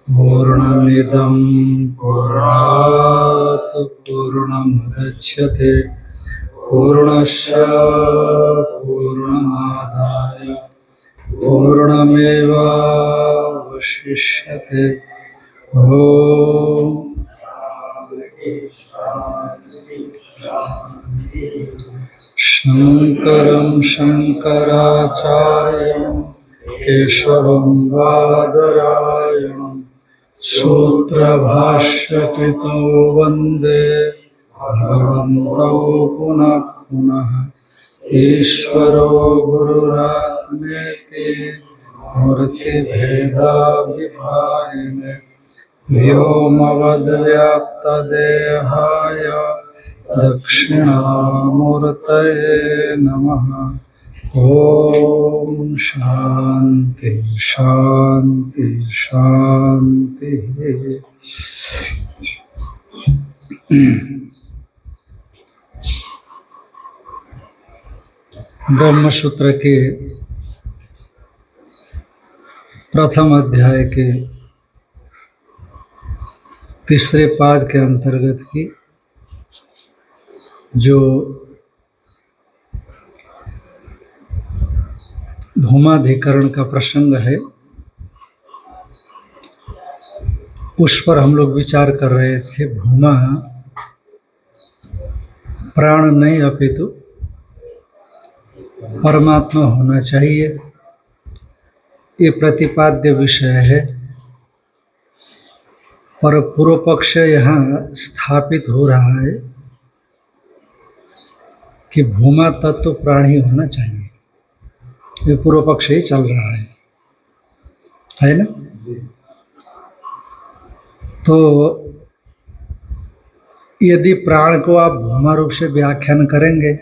पूर्णमिदं पूर्णात् पूर्णमुदच्यते पूर्णस्य पूर्णमादाय पूर्णमेवावशिष्यते। ॐ शङ्करं शङ्कराचार्यं केशवं बादरायणं सूत्रभाष्यकृतो वन्दे भगवन्तौ पुनः पुनः। ईश्वरो गुरुरात्मेति मूर्तिभेदाविभागिने व्योमवद्व्याप्तदेहाय दक्षिणामूर्तये नमः। ओम शांति शांति शांति। ब्रह्मसूत्र के प्रथम अध्याय के तीसरे पाद के अंतर्गत की जो भूमाधिकरण का प्रसंग है उस पर हम लोग विचार कर रहे थे। भूमा प्राण नहीं अपितु परमात्मा होना चाहिए, ये प्रतिपाद्य विषय है। और पूर्व पक्ष यहाँ स्थापित हो रहा है कि भूमा तत्व प्राणी होना चाहिए। ये पूर्व पक्ष ही चल रहा है ना। तो यदि प्राण को आप भूमा रूप से व्याख्यान करेंगे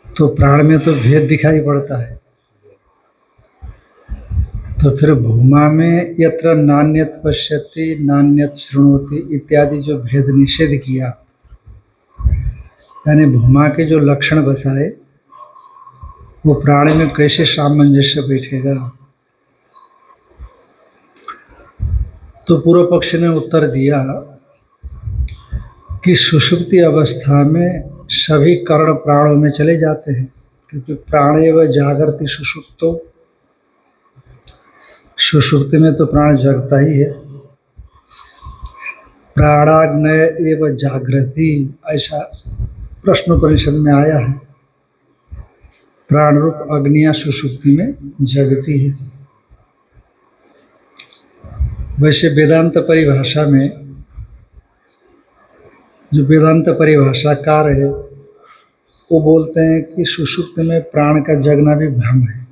तो प्राण में तो भेद दिखाई पड़ता है। तो फिर भूमा में यत्र नान्यत पश्यति नान्यत शृणोति इत्यादि जो भेद निषेध किया, यानी भूमा के जो लक्षण बताए वो प्राण में कैसे सामंजस्य बैठेगा। तो पूर्व पक्ष ने उत्तर दिया कि सुषुप्ति अवस्था में सभी कर्ण प्राणों में चले जाते हैं, क्योंकि प्राणेव जागृति सुषुप्तो, सुषुप्ति में तो प्राण जगता ही है। प्राणाग्नय एव जागृति, ऐसा प्रश्नोपनिषद में आया है। प्राण रूप अग्नियां सुषुप्ति में जगती है। वैसे वेदांत परिभाषा में जो वेदांत परिभाषाकार है वो बोलते हैं कि सुषुप्ति में प्राण का जगना भी भ्रम है।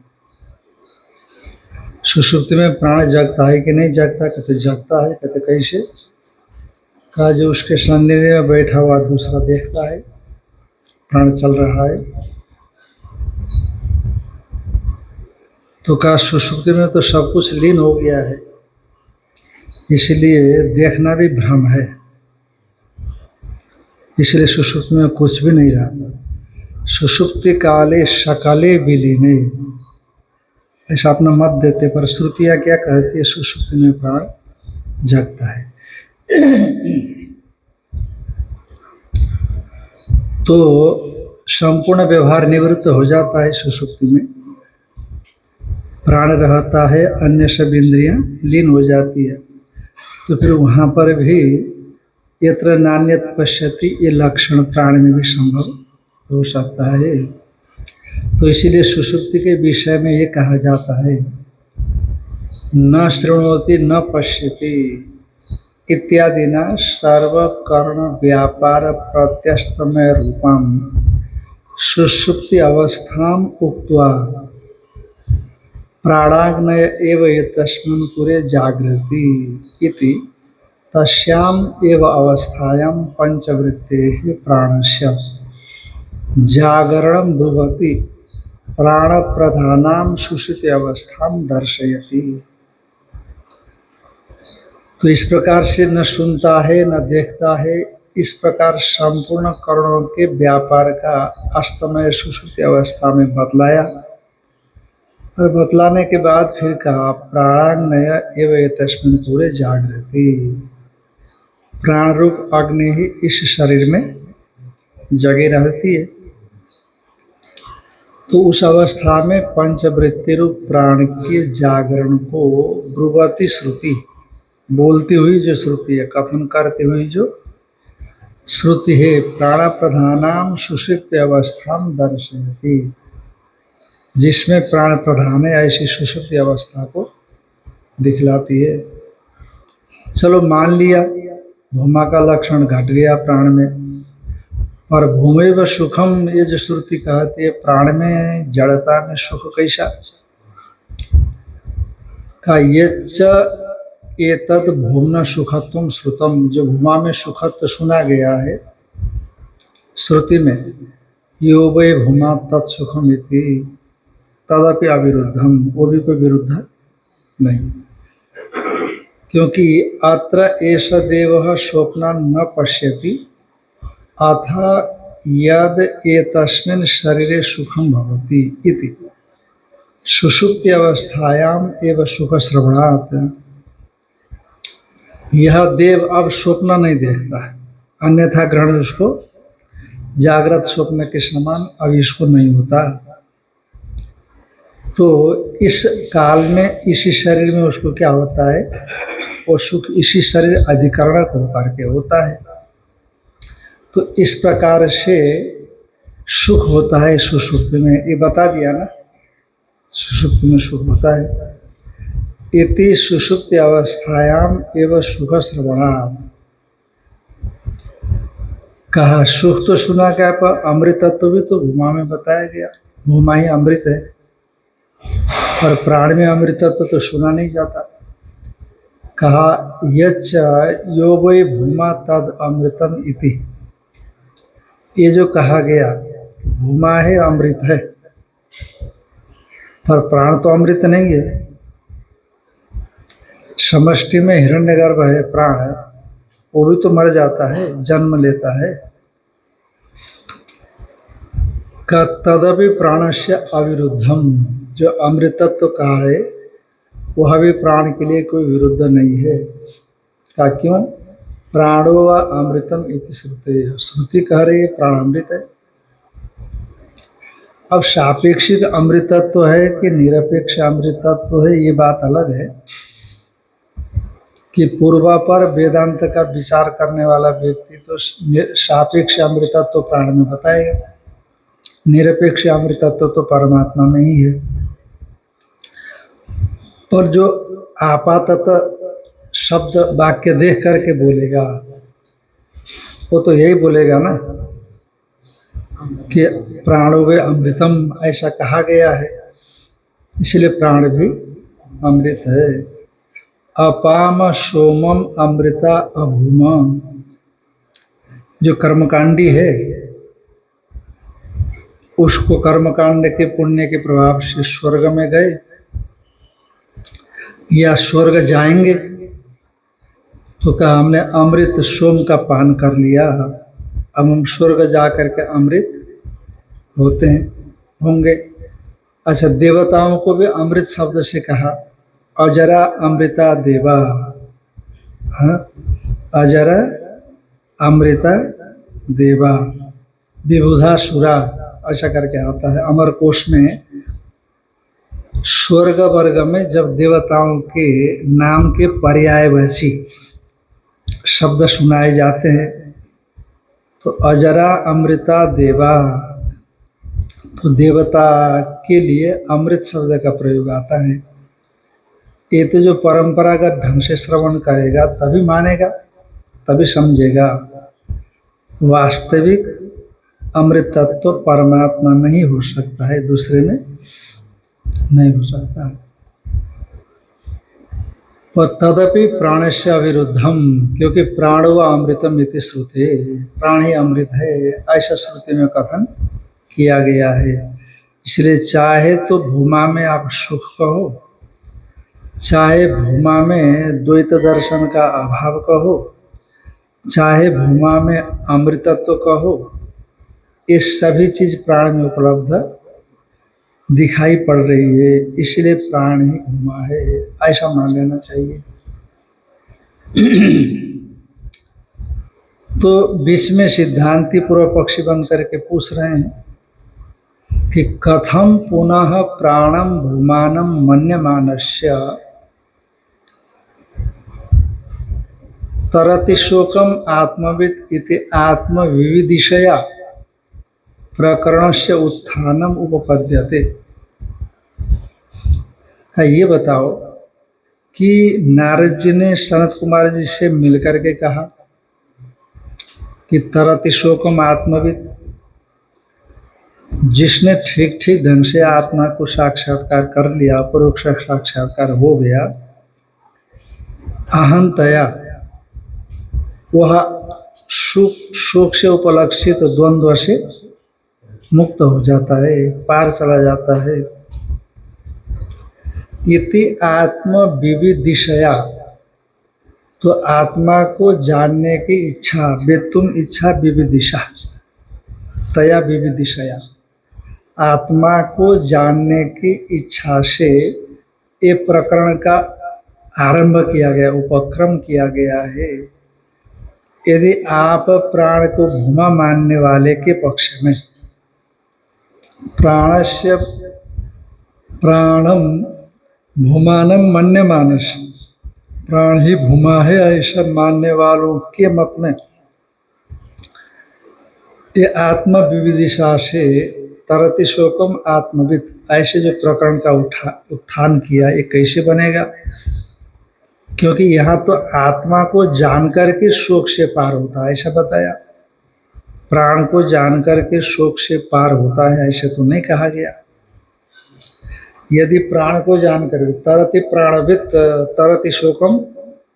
सुषुप्ति में प्राण जगता है कि नहीं जगता? कहते जगता है। कहते कैसे? कहा जो उसके सानिध्य में बैठा हुआ दूसरा देखता है प्राण चल रहा है। तो कहा सुषुप्ति में तो सब कुछ लीन हो गया है, इसलिए देखना भी भ्रम है, इसलिए सुषुप्ति में कुछ भी नहीं रहा। सुषुप्ति काले सकले विलीने, ऐसा अपना मत देते, पर श्रुतियाँ क्या कहती है? सुषुप्ति में प्राण जगता है। तो संपूर्ण व्यवहार निवृत्त हो जाता है सुषुप्ति में, प्राण रहता है, अन्य सब इंद्रियां लीन हो जाती है। तो फिर वहाँ पर भी यत्र नान्यत पश्यति, ये लक्षण प्राण में भी संभव हो सकता है। तो इसीलिए सुषुप्ति के विषय में ये कहा जाता है न शृणोति न पश्यति इत्यादि न सर्वकर्ण व्यापार प्रत्यस्तमय रूपम सुषुप्ति अवस्थाम उक्त्वा प्राणाग्नय एव तस्मिन् पुरे जागृति इति तस्याम एव अवस्थायां पंचवृत्तेः प्राणस्य जागरणं ब्रुवति प्राण प्रधानां सुषुप्ति अवस्थां दर्शयति। तो इस प्रकार से न सुनता है न देखता है, इस प्रकार संपूर्ण करणों के व्यापार का अस्तमय सुषुप्ति अवस्था में बतलाया और बतलाने के बाद फिर कहा प्राणाग्नय एवं तस्मिन पूरे जागृति। प्राण रूप अग्नि ही इस शरीर में जगी रहती है। तो उस अवस्था में पंचवृत्ति रूप प्राण के जागरण को ब्रुवती श्रुति, बोलती हुई जो श्रुति है, कथन करती हुई जो श्रुति है, प्राण प्रधानाम सुषुप्ति अवस्था दर्शयति, जिसमें प्राण प्रधान है ऐसी सुषुप्ति अवस्था को दिखलाती है। चलो मान लिया भूमा का लक्षण घट गया प्राण में, और भूमे व सुखम ये जो श्रुति कहती है प्राण में जड़ता में सुख कैसा का ये एतद भूमना सुखत्वम श्रुतम, जो भूमा में सुखत्व सुना गया है श्रुति में, यो वै भूमा तत्सुखम इति तदपि अविरुद्धम, वो भी कोई विरुद्ध नहीं, क्योंकि अत्र एष देवः स्वप्न न पश्यति अथ यद एतस्मिन् शरीरे सुखम भवति इति सुषुप्ति अवस्थायाम एवं सुख श्रवणात्। यह देव अब स्वप्न नहीं देखता है, अन्यथा ग्रहण उसको जागृत स्वप्न के समान अब इसको नहीं होता। तो इस काल में इसी शरीर में उसको क्या होता है, वो सुख इसी शरीर अधिकरणक होकर के होता है। तो इस प्रकार से सुख होता है सुषुप्ति में, ये बता दिया ना, सुषुप्ति में सुख होता है। इति सुषुप्ति अवस्थायाम एवं सुख श्रवणात्। कहा सुख तो सुना क्या, पर अमृतत्व भी तो भूमा में बताया गया, भूमा ही अमृत है, और प्राण में अमृतत्व तो सुना नहीं जाता। कहा यच्च यो वै भूमा तद अमृतम इति, ये जो कहा गया भूमा है अमृत है, पर प्राण तो अमृत नहीं है। समष्टि में हिरण्यगर्भ है प्राण, वो भी तो मर जाता है, जन्म लेता है। का तदपि प्राणस्य अविरुद्धम, जो अमृतत्व कहा है वह भी प्राण के लिए कोई विरुद्ध नहीं है। का क्यों, प्राणो व अमृतम इति श्रुति, श्रुति कह रही है प्राण अमृत है। अब सापेक्षिक अमृतत्व है कि निरपेक्ष अमृतत्व है, ये बात अलग है कि पूर्वा पर वेदांत का विचार करने वाला व्यक्ति तो सापेक्ष अमृतत्व प्राण में बताएगा, निरपेक्ष अमृतत्व तो परमात्मा में ही है। पर जो आपाततः शब्द वाक्य देख करके बोलेगा वो तो यही बोलेगा ना कि प्राणो वे अमृतम, ऐसा कहा गया है, इसलिए प्राण भी अमृत है। अपाम सोमम अमृता अभूमा, जो कर्मकांडी है उसको कर्मकांड के पुण्य के प्रभाव से स्वर्ग में गए या स्वर्ग जाएंगे, तो कहा हमने अमृत सोम का पान कर लिया, अब हम स्वर्ग जा करके अमृत होते हैं होंगे। अच्छा, देवताओं को भी अमृत शब्द से कहा, अजरा अमृता देवा, हाँ, अजरा अमृता देवा विबुधा सुरा, ऐसा करके आता है अमर कोश में। स्वर्ग वर्ग में जब देवताओं के नाम के पर्यायवाची शब्द सुनाए जाते हैं तो अजरा अमृता देवा, तो देवता के लिए अमृत शब्द का प्रयोग आता है। ये तो जो परंपरागत ढंग से श्रवण करेगा तभी मानेगा, तभी समझेगा। वास्तविक अमृत तत्व परमात्मा में ही हो सकता है, दूसरे में नहीं हो सकता। और तदपि प्राणस्य अविरुद्धम, क्योंकि प्राणो अमृतम इति श्रुति, प्राण ही अमृत है ऐसा श्रुति में कथन किया गया है। इसलिए चाहे तो भूमा में आप सुख कहो, चाहे भूमा में द्वैत दर्शन का अभाव कहो, चाहे भूमा में अमृतत्व कहो, ये सभी चीज प्राण में उपलब्ध दिखाई पड़ रही है, इसलिए प्राण ही भूमा है, ऐसा मान लेना चाहिए। तो बीच में सिद्धांती पूर्व पक्षी बन करके पूछ रहे हैं कि कथम पुनः प्राणम भूमानम मन्यमानस्य तरति शोकम आत्मविद इति आत्मविविदिशया प्रकरणस्य उत्थानम उपपद्यते। ये बताओ कि नारद जी ने सनत कुमार जी से मिलकर के कहा कि तरति शोकम आत्मविद, जिसने ठीक ठीक ढंग से आत्मा को साक्षात्कार कर लिया, परोक्ष साक्षात्कार हो गया, अहंतया वह शोक से उपलक्षित द्वंद्व से मुक्त हो जाता है, पार चला जाता है। इति आत्म विविदिशया, तो आत्मा को जानने की इच्छा, वेत्तुम इच्छा विविदिशा, तया विविदिशया, आत्मा को जानने की इच्छा से ये प्रकरण का आरंभ किया गया, उपक्रम किया गया है। यदि आप प्राण को भूमा मानने वाले के पक्ष में प्राणस्य प्राणम भूमानम मन्यमानस, प्राण ही भूमा है ऐसा मानने वालों के मत में ये आत्म विविदिशा से तरति शोकम आत्मविद ऐसे जो प्रकरण का उत्थान किया, ये कैसे बनेगा? क्योंकि यहाँ तो आत्मा को जानकर के शोक से पार होता है ऐसा बताया, प्राण को जानकर के शोक से पार होता है ऐसे तो नहीं कहा गया। यदि प्राण को जानकर तरति प्राणविद तरति शोकम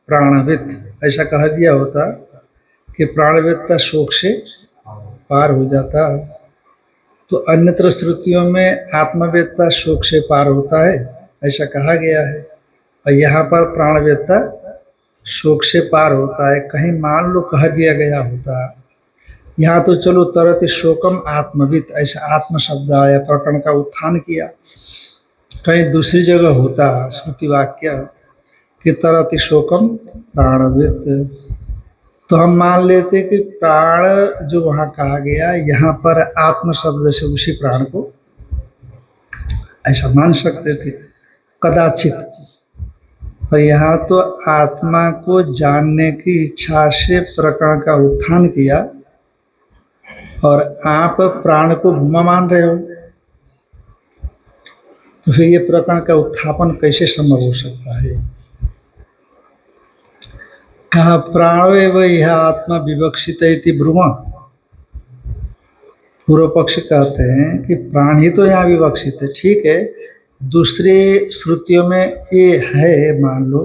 प्राणविद ऐसा कहा दिया होता कि प्राणविद शोक से पार हो जाता, तो अन्यत्र श्रुतियों में आत्मवेत्ता शोक से पार होता है ऐसा कहा गया है, और यहाँ पर प्राणवेत्ता शोक से पार होता है। कहीं मान लो कह दिया गया होता, यहाँ तो चलो तरति शोकम आत्मविद ऐसा आत्म शब्द आया, प्रकरण का उत्थान किया। कहीं दूसरी जगह होता श्रुति वाक्य कि तरति शोकम प्राणविद, तो हम मान लेते कि प्राण जो वहाँ कहा गया, यहाँ पर आत्म शब्द से उसी प्राण को ऐसा मान सकते थे कदाचित, पर यहाँ तो आत्मा को जानने की इच्छा से प्रकरण का उत्थान किया और आप प्राण को भूमा मान रहे हो, तो फिर ये प्रकरण का उत्थापन कैसे संभव हो सकता है? कहा प्राणो एव यह आत्मा विवक्षित इति ब्रूमा, पूर्व पक्ष कहते हैं कि प्राण ही तो यहाँ विवक्षित है, ठीक है, दूसरे श्रुतियों में ये है, मान लो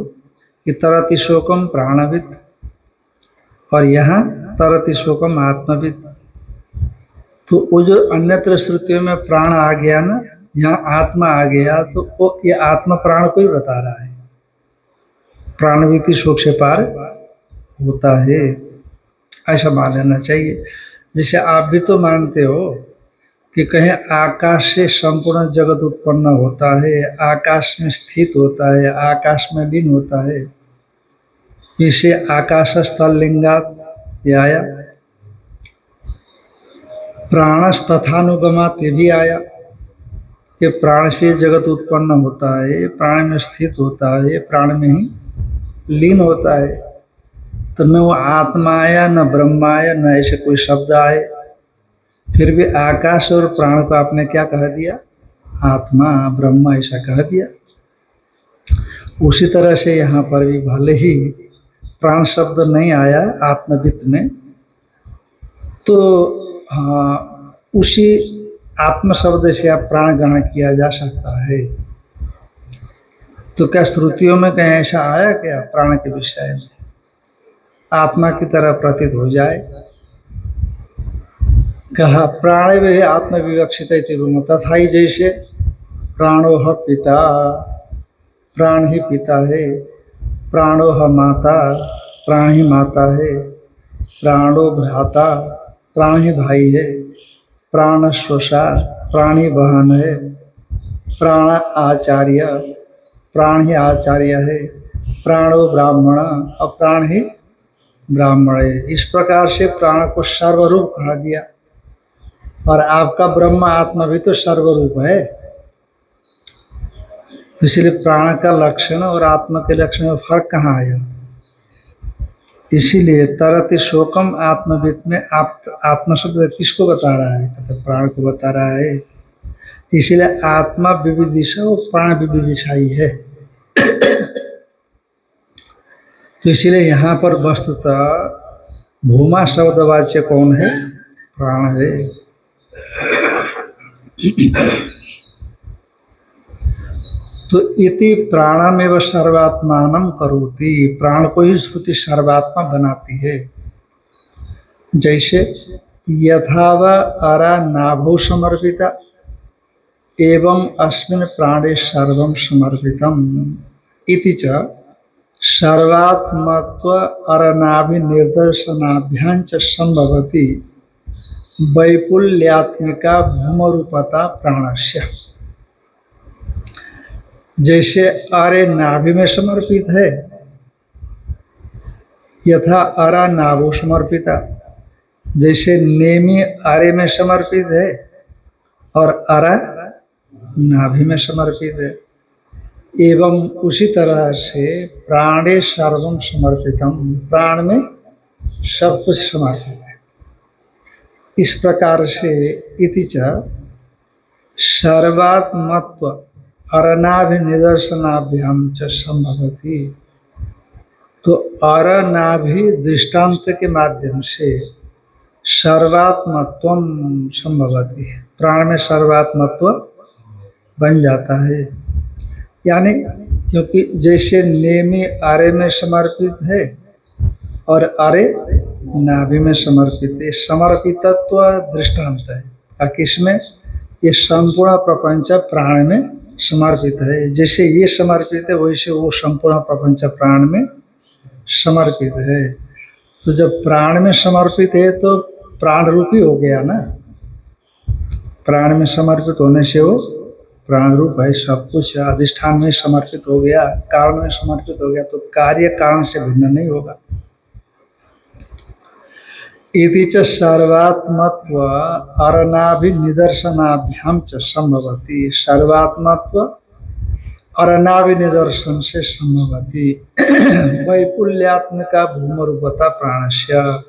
कि तरति शोकम प्राणविद और यहाँ तरति शोकम आत्मविद, तो वो जो अन्यत्र श्रुतियों में प्राण आ गया ना, यहाँ आत्मा आ गया, तो वो ये आत्मा प्राण को ही बता रहा है, प्राणविति शोक से पार होता है ऐसा मान लेना चाहिए। जैसे आप भी तो मानते हो कि कहीं आकाश से संपूर्ण जगत उत्पन्न होता है, आकाश में स्थित होता है, आकाश में लीन होता है, इसे आकाश स्थल लिंगात ये आया, प्राणस तथानुगमात ये भी आया कि प्राण से जगत उत्पन्न होता है, प्राण में स्थित होता है, प्राण में ही लीन होता है। तो न वो आत्मा आया, न ब्रह्म आया, न ऐसे कोई शब्द आए, फिर भी आकाश और प्राण को आपने क्या कह दिया? आत्मा ब्रह्म ऐसा कह दिया। उसी तरह से यहाँ पर भी भले ही प्राण शब्द नहीं आया आत्मविद में, तो हाँ, उसी आत्म शब्द से आप प्राण ग्रहण किया जा सकता है। तो क्या श्रुतियों में कहीं ऐसा आया क्या प्राण के विषय में आत्मा की तरह प्रतीत हो जाए? कहा प्राण वे आत्म विवक्षित तथा ही जैसे प्राणोह पिता, प्राण ही पिता है, प्राणोह माता, प्राण ही माता है, प्राणो भ्राता, प्राण ही भाई है, प्राण श्वसा, प्राणी बहन है, प्राण आचार्य, प्राण ही आचार्य है, प्राणो ब्राह्मण और प्राण ही ब्राह्मण है। इस प्रकार से प्राण को सर्वरूप कहा गया। और आपका ब्रह्म आत्मा भी तो सर्वरूप है, तो इसलिए प्राण का लक्षण और आत्मा के लक्षण में फर्क कहाँ आया। इसीलिए तरति शोकम आत्मविद में आत्मा शब्द किसको बता रहा है, तो प्राण को बता रहा है। इसीलिए आत्मा विविदिशा और प्राण विविदिशा ही है। तो इसीलिए यहाँ पर वस्तुतः भूमा शब्दवाच्य कौन है, प्राण है। तो इति प्राणमेव सर्वात्मानं करोति, प्राण को ही श्रुति सर्वात्मा बनाती है। जैसे यथाव अरा नाभो समर्पिता एवं अस्मिन् प्राणे सर्वं समर्पितम् इति च सर्वात्मत्व अरनाभि निर्दर्शनाभ्यां च संभवति वैपुल्यात्मिका भूमरूपता प्राणस्य। जैसे अरे नाभि में समर्पित है, यथा अरा नाभो समर्पिता, जैसे नेमी अरे में समर्पित है और अरा नाभि में समर्पित है, एवं उसी तरह से प्राणे सर्वम समर्पितम, प्राण में सब कुछ समर्पित है। इस प्रकार से इति च सर्वात्मत्व अरनाभि निदर्शनाभ्याम च संभवति। तो अरनाभि दृष्टांत के माध्यम से सर्वात्मत्व संभवति, प्राण में सर्वात्मत्व बन जाता है। यानी क्योंकि जैसे नेमी आरे में समर्पित है और अरे नाभि में समर्पित है, समर्पितत्व दृष्टांत है। किसमें, ये संपूर्ण प्रपंच प्राण में समर्पित है। जैसे ये समर्पित है वैसे वो संपूर्ण प्रपंच प्राण में समर्पित है। तो जब प्राण में समर्पित है तो प्राण रूपी हो गया ना, प्राण में समर्पित होने से वो प्राण रूप है, सब कुछ अधिष्ठान में समर्पित हो गया, कारण में समर्पित हो गया, तो कार्य कारण से भिन्न नहीं होगा। इति च सर्वात्मत्व अरनाभि निदर्शनाभ्याम च संभवति, सर्वात्मत्व अरनाभि निदर्शन से संभवति वैपुल्यात्मिका भूमरूपता प्राणस्य।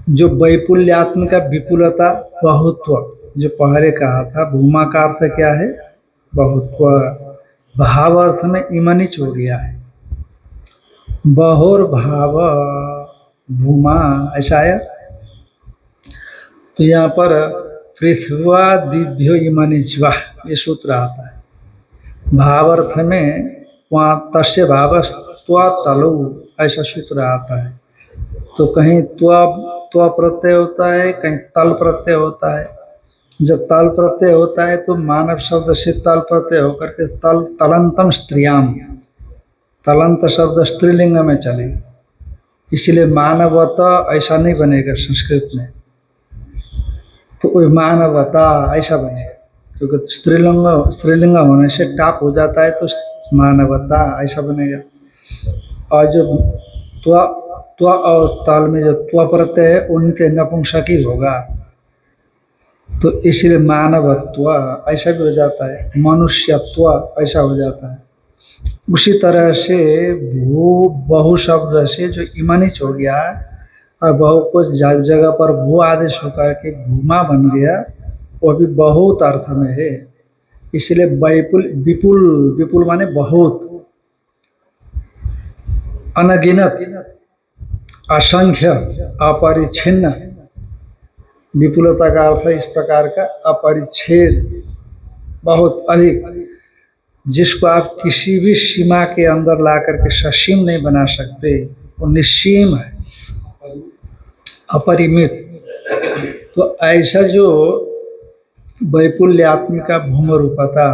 जो वैपुल्यात्मिका विपुलता बहुत्व, जो पहले कहा था, भूमा का अर्थ क्या है, बहुत्व, भाव अर्थ में इमनिच हो गया है, बहुर भाव भूमा ऐसा है। तो यहाँ पर पृथ्वा दिव्यो इमनिज्वा ये सूत्र आता है। भाव अर्थ में वहाँ तस्य भाव त्वा तलु ऐसा सूत्र आता है। तो कहीं त्वा प्रत्यय होता है, कहीं तल प्रत्यय होता है। जब तल प्रत्यय होता है तो मानव शब्द से तल प्रत्यय होकर के तलंतम स्त्रियाम, तलंत शब्द स्त्रीलिंग में चले, इसलिए मानवता ऐसा नहीं बनेगा संस्कृत में, तो मानवता ऐसा बनेगा, क्योंकि स्त्रीलिंग होने से टाप हो जाता है, तो मानवता ऐसा बनेगा। और जो त्व और ताल में जो त्व प्रत्यय है उनके नपुंसकी होगा, तो इसलिए मानवत्व ऐसा भी हो जाता है, मनुष्यत्व ऐसा हो जाता है। उसी तरह से बहु शब्द से जो इमनिच हो गया और बहु कुछ जगह पर भू आदेश होकर के भूमा बन गया, वो भी बहुत अर्थ में है। इसलिए विपुल, विपुल माने बहुत, अनगिनत, असंख्य, अपरिच्छिन्न, विपुलता का अर्थ इस प्रकार का अपरिच्छेद, बहुत अधिक, जिसको आप किसी भी सीमा के अंदर ला करके ससीम नहीं बना सकते, वो निस्सीम है, अपरिमित। तो ऐसा जो वैपुल्यात्मिका भूमरूपता,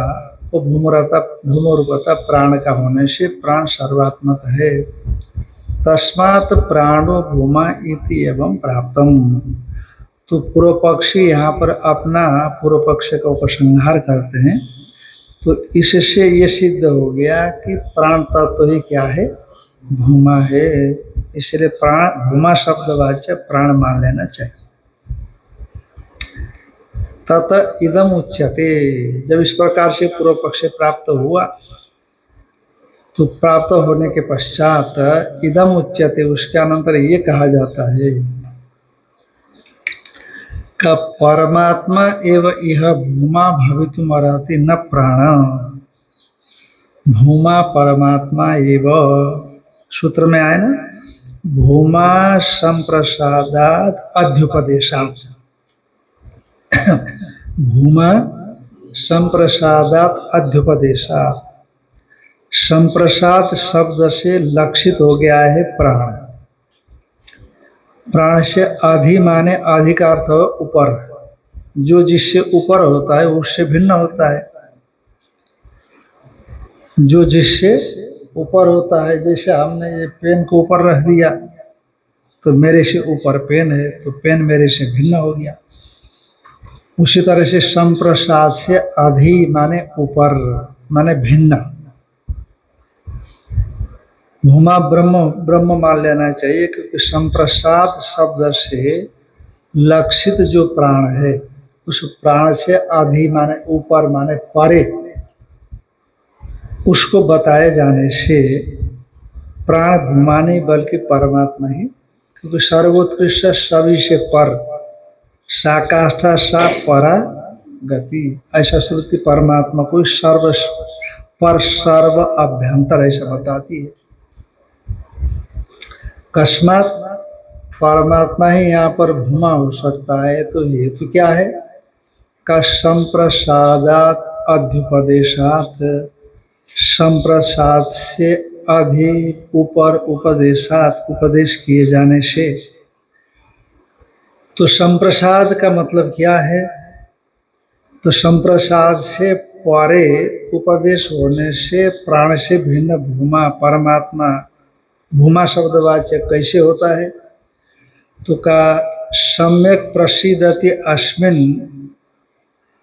वो भूमरूपता प्राण का होने से प्राण सर्वात्मक है। तस्मात् प्राणो भूमा इति एवं प्राप्तम। तो पूर्व पक्षी यहाँ पर अपना पूर्व पक्ष का उपसंहार करते हैं। तो इससे ये सिद्ध हो गया कि प्राण तत्व ही क्या है, भूमा है। इसलिए प्राण भूमा शब्दवाच्य प्राण मान लेना चाहिए। तत इदम उच्यते, जब इस प्रकार से पूर्व पक्ष प्राप्त हुआ तो प्राप्त होने के पश्चात इदम उच्यते, उसके अनंतर ये कहा जाता है का परमात्मा एव इह भूमा भवितुम अर्हति न प्राण। भूमा परमात्मा एव, सूत्र में आए ना, भूमा संप्रसादात अध्युपदेशात। भूमा संप्रसादात अध्युपदेशात। संप्रसाद शब्द से लक्षित हो गया है प्राण। प्राण से अधि माने अधि का अर्थ ऊपर, जो जिससे ऊपर होता है उससे भिन्न होता है। जो जिससे ऊपर होता है, जैसे हमने ये पेन को ऊपर रख दिया तो मेरे से ऊपर पेन है, तो पेन मेरे से भिन्न हो गया। उसी तरह से संप्रसाद से अधि माने ऊपर माने भिन्न। भूमा ब्रह्म, ब्रह्म मान लेना चाहिए, क्योंकि संप्रसाद शब्द से लक्षित जो प्राण है उस प्राण से अधि माने ऊपर माने परे, उसको बताए जाने से प्राण भूमा नहीं बल्कि परमात्मा ही, क्योंकि सर्वोत्कृष्ट सभी से पर, साकाष्ठा सा परा गति, ऐसा श्रुति परमात्मा को सर्व पर सर्व अभ्यंतर ऐसा बताती है। कस्मात परमात्मा ही यहाँ पर भूमा हो सकता है, तो हेतु क्या है का संप्रसादात अध्युपदेशात, संप्रसाद से अधि ऊपर उपदेशात उपदेश किए जाने से। तो संप्रसाद का मतलब क्या है, तो संप्रसाद से परे उपदेश होने से प्राण से भिन्न भूमा परमात्मा, भूमा शब्दवाच्य कैसे होता है, तो का सम्यक प्रसिद्धति अस्मिन्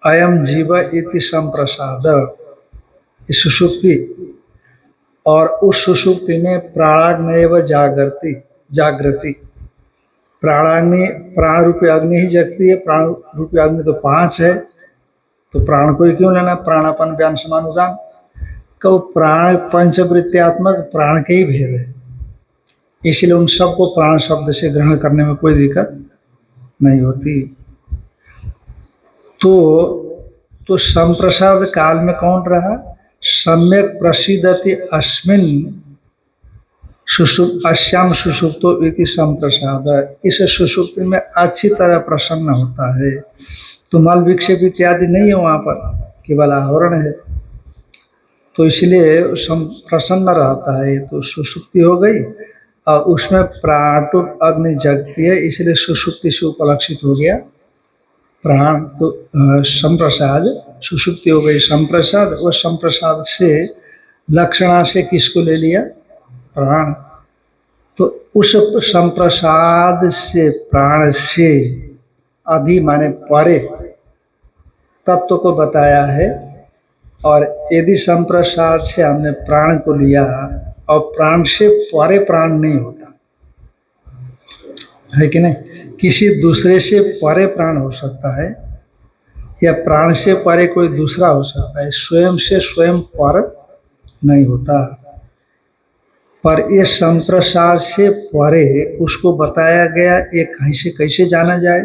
अयम जीव इति संप्रसाद। इस सुषुप्ति और उस सुषुप्ति में प्राणाग्नैव जागृति, जागृति प्राणाग्नि, प्राण रूपी अग्नि ही जगती है। प्राण रूपी अग्नि तो 5 है, तो प्राण को ही क्यों लेना, प्राणापन व्यान समान उदान, को प्राण पंचवृत्त्यात्मक प्राण के ही भेद है, इसलिए उन सबको प्राण शब्द से ग्रहण करने में कोई दिक्कत नहीं होती। तो संप्रसाद काल में कौन रहा, सम्यक प्रसिद्धति अस्मिन् अश्याम सुषुप्तो इति संप्रसाद, इस सुषुप्ति में अच्छी तरह प्रसन्न होता है। तो मल विक्षेप इत्यादि नहीं है वहाँ पर, केवल आवरण है, तो इसलिए प्रसन्न रहता है। तो सुषुप्ति हो गई और उसमें प्राणुप अग्नि जगती है, इसलिए सुषुप्ति से उपलक्षित हो गया प्राण। तो संप्रसाद सुषुप्ति हो गई संप्रसाद, और संप्रसाद से लक्षणा से किसको ले लिया, प्राण। तो उस संप्रसाद से प्राण से अधि माने परे तत्व को बताया है। और यदि संप्रसाद से हमने प्राण को लिया और प्राण से परे प्राण नहीं होता है कि नहीं, किसी दूसरे से परे प्राण हो सकता है या प्राण से परे कोई दूसरा हो सकता है, स्वयं से स्वयं पर नहीं होता। पर ये संप्रसाद से परे उसको बताया गया, ये कहीं से कैसे जाना जाए,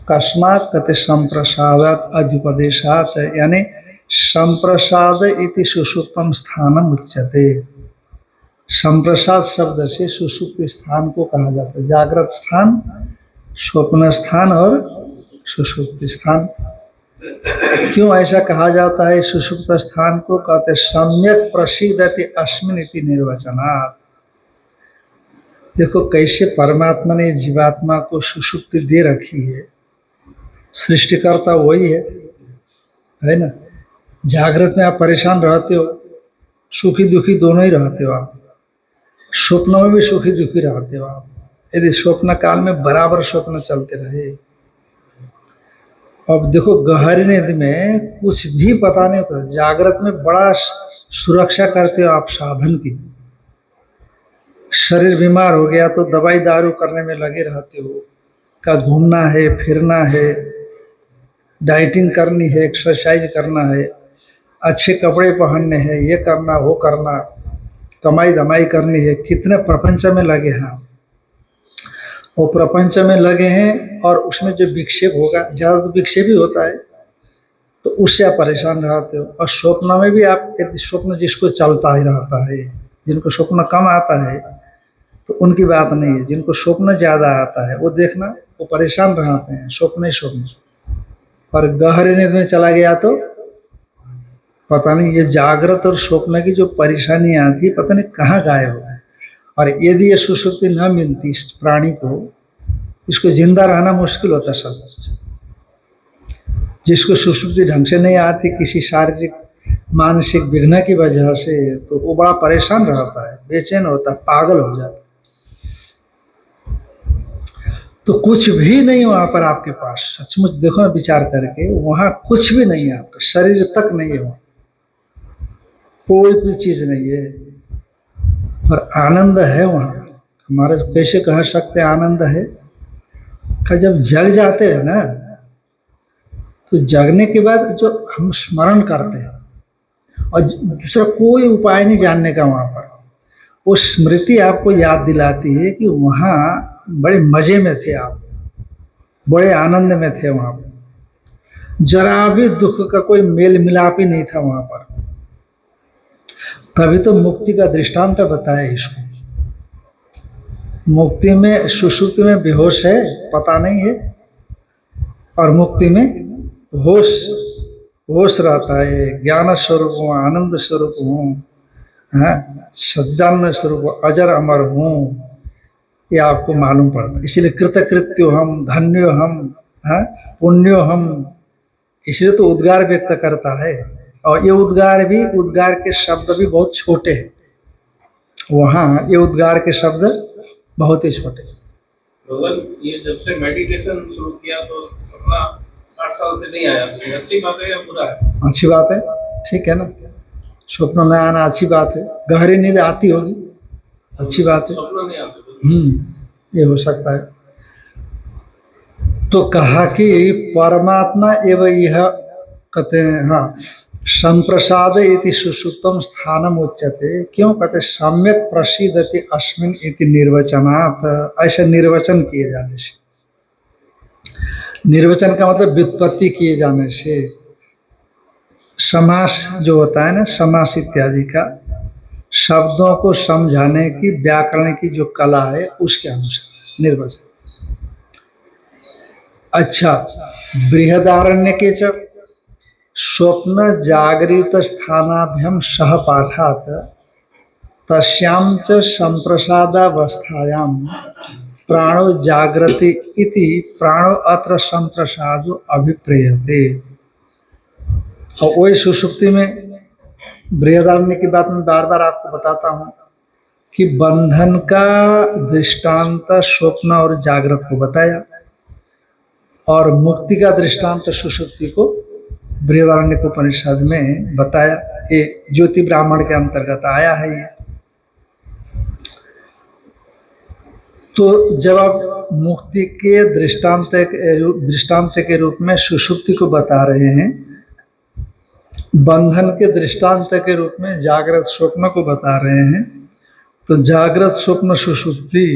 कस्मात कहते संप्रसादात अधिपदेशात, यानी संप्रसाद इति सुषुप्तम स्थानम उच्यते। संप्रसाद शब्द से सुषुप्त स्थान को कहा जाता है, जागृत स्थान, स्वप्न स्थान और सुषुप्त स्थान। क्यों ऐसा कहा जाता है सुषुप्त स्थान को, कहते सम्यक प्रसिद्धति अस्मिन् इति निर्वचनात्। देखो कैसे परमात्मा ने जीवात्मा को सुषुप्ति दे रखी है, सृष्टिकर्ता वही है ना। जागृत में आप परेशान रहते हो, सुखी दुखी दोनों ही रहते हो आप, स्वप्न में भी सुखी दुखी रहते हो आप, यदि स्वप्न काल में बराबर स्वप्न चलते रहे। अब देखो गहरी नींद में कुछ भी पता नहीं होता, जागृत में बड़ा सुरक्षा करते हो आप साधन की। शरीर बीमार हो गया तो दवाई दारू करने में लगे रहते हो, का घूमना है फिरना है, डाइटिंग करनी है, एक्सरसाइज करना है, अच्छे कपड़े पहनने हैं, ये करना वो करना, कमाई धमाई करनी है, कितने प्रपंच में लगे हैं आप। वो प्रपंच में लगे हैं और उसमें जो विक्षेप होगा, ज़्यादा तो विक्षेप ही होता है, तो उससे आप परेशान रहते हो। और स्वप्न में भी आप, यदि स्वप्न जिसको चलता ही रहता है, जिनको स्वप्न कम आता है तो उनकी बात नहीं है, जिनको स्वप्न ज़्यादा आता है वो देखना, वो परेशान रहते हैं स्वप्न ही स्वप्न। और गहरी नींद में चला गया तो पता नहीं, ये जागृत और स्वप्न की जो परेशानी आती है पता नहीं कहाँ गायब हो। और यदि ये सुषुप्ति न मिलती इस प्राणी को, इसको जिंदा रहना मुश्किल होता सच। जिसको सुषुप्ति ढंग से नहीं आती किसी शारीरिक मानसिक विघ्न की वजह से, तो वो बड़ा परेशान रहता है, बेचैन होता है, पागल हो जाता है। तो कुछ भी नहीं वहां पर आपके पास, सचमुच देखो विचार करके, वहां कुछ भी नहीं है आपका, शरीर तक नहीं है वहां, कोई भी चीज नहीं है, और आनंद है वहां। हमारे कैसे कह सकते आनंद है का, जब जग जाते हैं ना, तो जगने के बाद जो हम स्मरण करते हैं, और दूसरा कोई उपाय नहीं जानने का वहां पर, वो स्मृति आपको याद दिलाती है कि वहां बड़े मजे में थे आप, बड़े आनंद में थे वहां पर, जरा भी दुख का कोई मेल मिलाप ही नहीं था वहां पर। तभी तो मुक्ति का दृष्टांत बताया इसको। मुक्ति में, सुषुप्ति में बेहोश है, पता नहीं है, और मुक्ति में होश होश रहता है, ज्ञान स्वरूप हूँ, आनंद स्वरूप हूँ, है सच्चिदानंद स्वरूप, अजर अमर हूँ, ये आपको मालूम पड़ता है। इसलिए कृतकृत्यो हम, धन्यो हम, है पुण्यो हम, इसलिए तो उद्गार व्यक्त करता है। और ये उद्गार भी, उद्गार के शब्द भी बहुत छोटे हैं वहाँ, ये उद्गार के शब्द बहुत ही छोटे। भगवान, ये जब से मेडिटेशन शुरू किया तो सपना 8 साल से नहीं आया, तो अच्छी बात है या बुरा है? अच्छी बात है, ठीक है ना, स्वप्न में आना अच्छी बात है, गहरी नींद आती होगी, अच्छी बात है। स्वप्न नहीं आते, ये हो सकता है। तो कहा कि परमात्मा एवं यह कहते हैं, हाँ, संप्रसाद इति सुषुप्तम स्थानम उच्यते, क्यों कहते सम्यक प्रसिद्धति अस्मिन् इति निर्वचनात्, ऐसे निर्वचन किए जाने से, निर्वचन का मतलब व्युत्पत्ति किए जाने से, समास जो होता है ना, समास इत्यादि का, शब्दों को समझाने की, व्याकरण की जो कला है उसके अनुसार निर्वचन। अच्छा, बृहदारण्य के च स्वप्न जागृत स्थानाभ्यम सह पाठात तस्याम च संप्रसादावस्थायाम प्राणो जागृति इति प्राणो अत्र संप्रसादो अभिप्रेयते। और वही सुषुप्ति में बृहदारण्य की बात मैं बार बार आपको बताता हूँ कि बंधन का दृष्टांत स्वप्न और जागृत को बताया, और मुक्ति का दृष्टांत सुषुप्ति को बृहदारण्य उपनिषद में बताया। ये ज्योति ब्राह्मण के अंतर्गत आया है ये। तो जब आप मुक्ति के दृष्टांत के रूप में सुषुप्ति को बता रहे हैं, बंधन के दृष्टांत के रूप में जागृत स्वप्न को बता रहे हैं, तो जागृत स्वप्न सुषुप्ति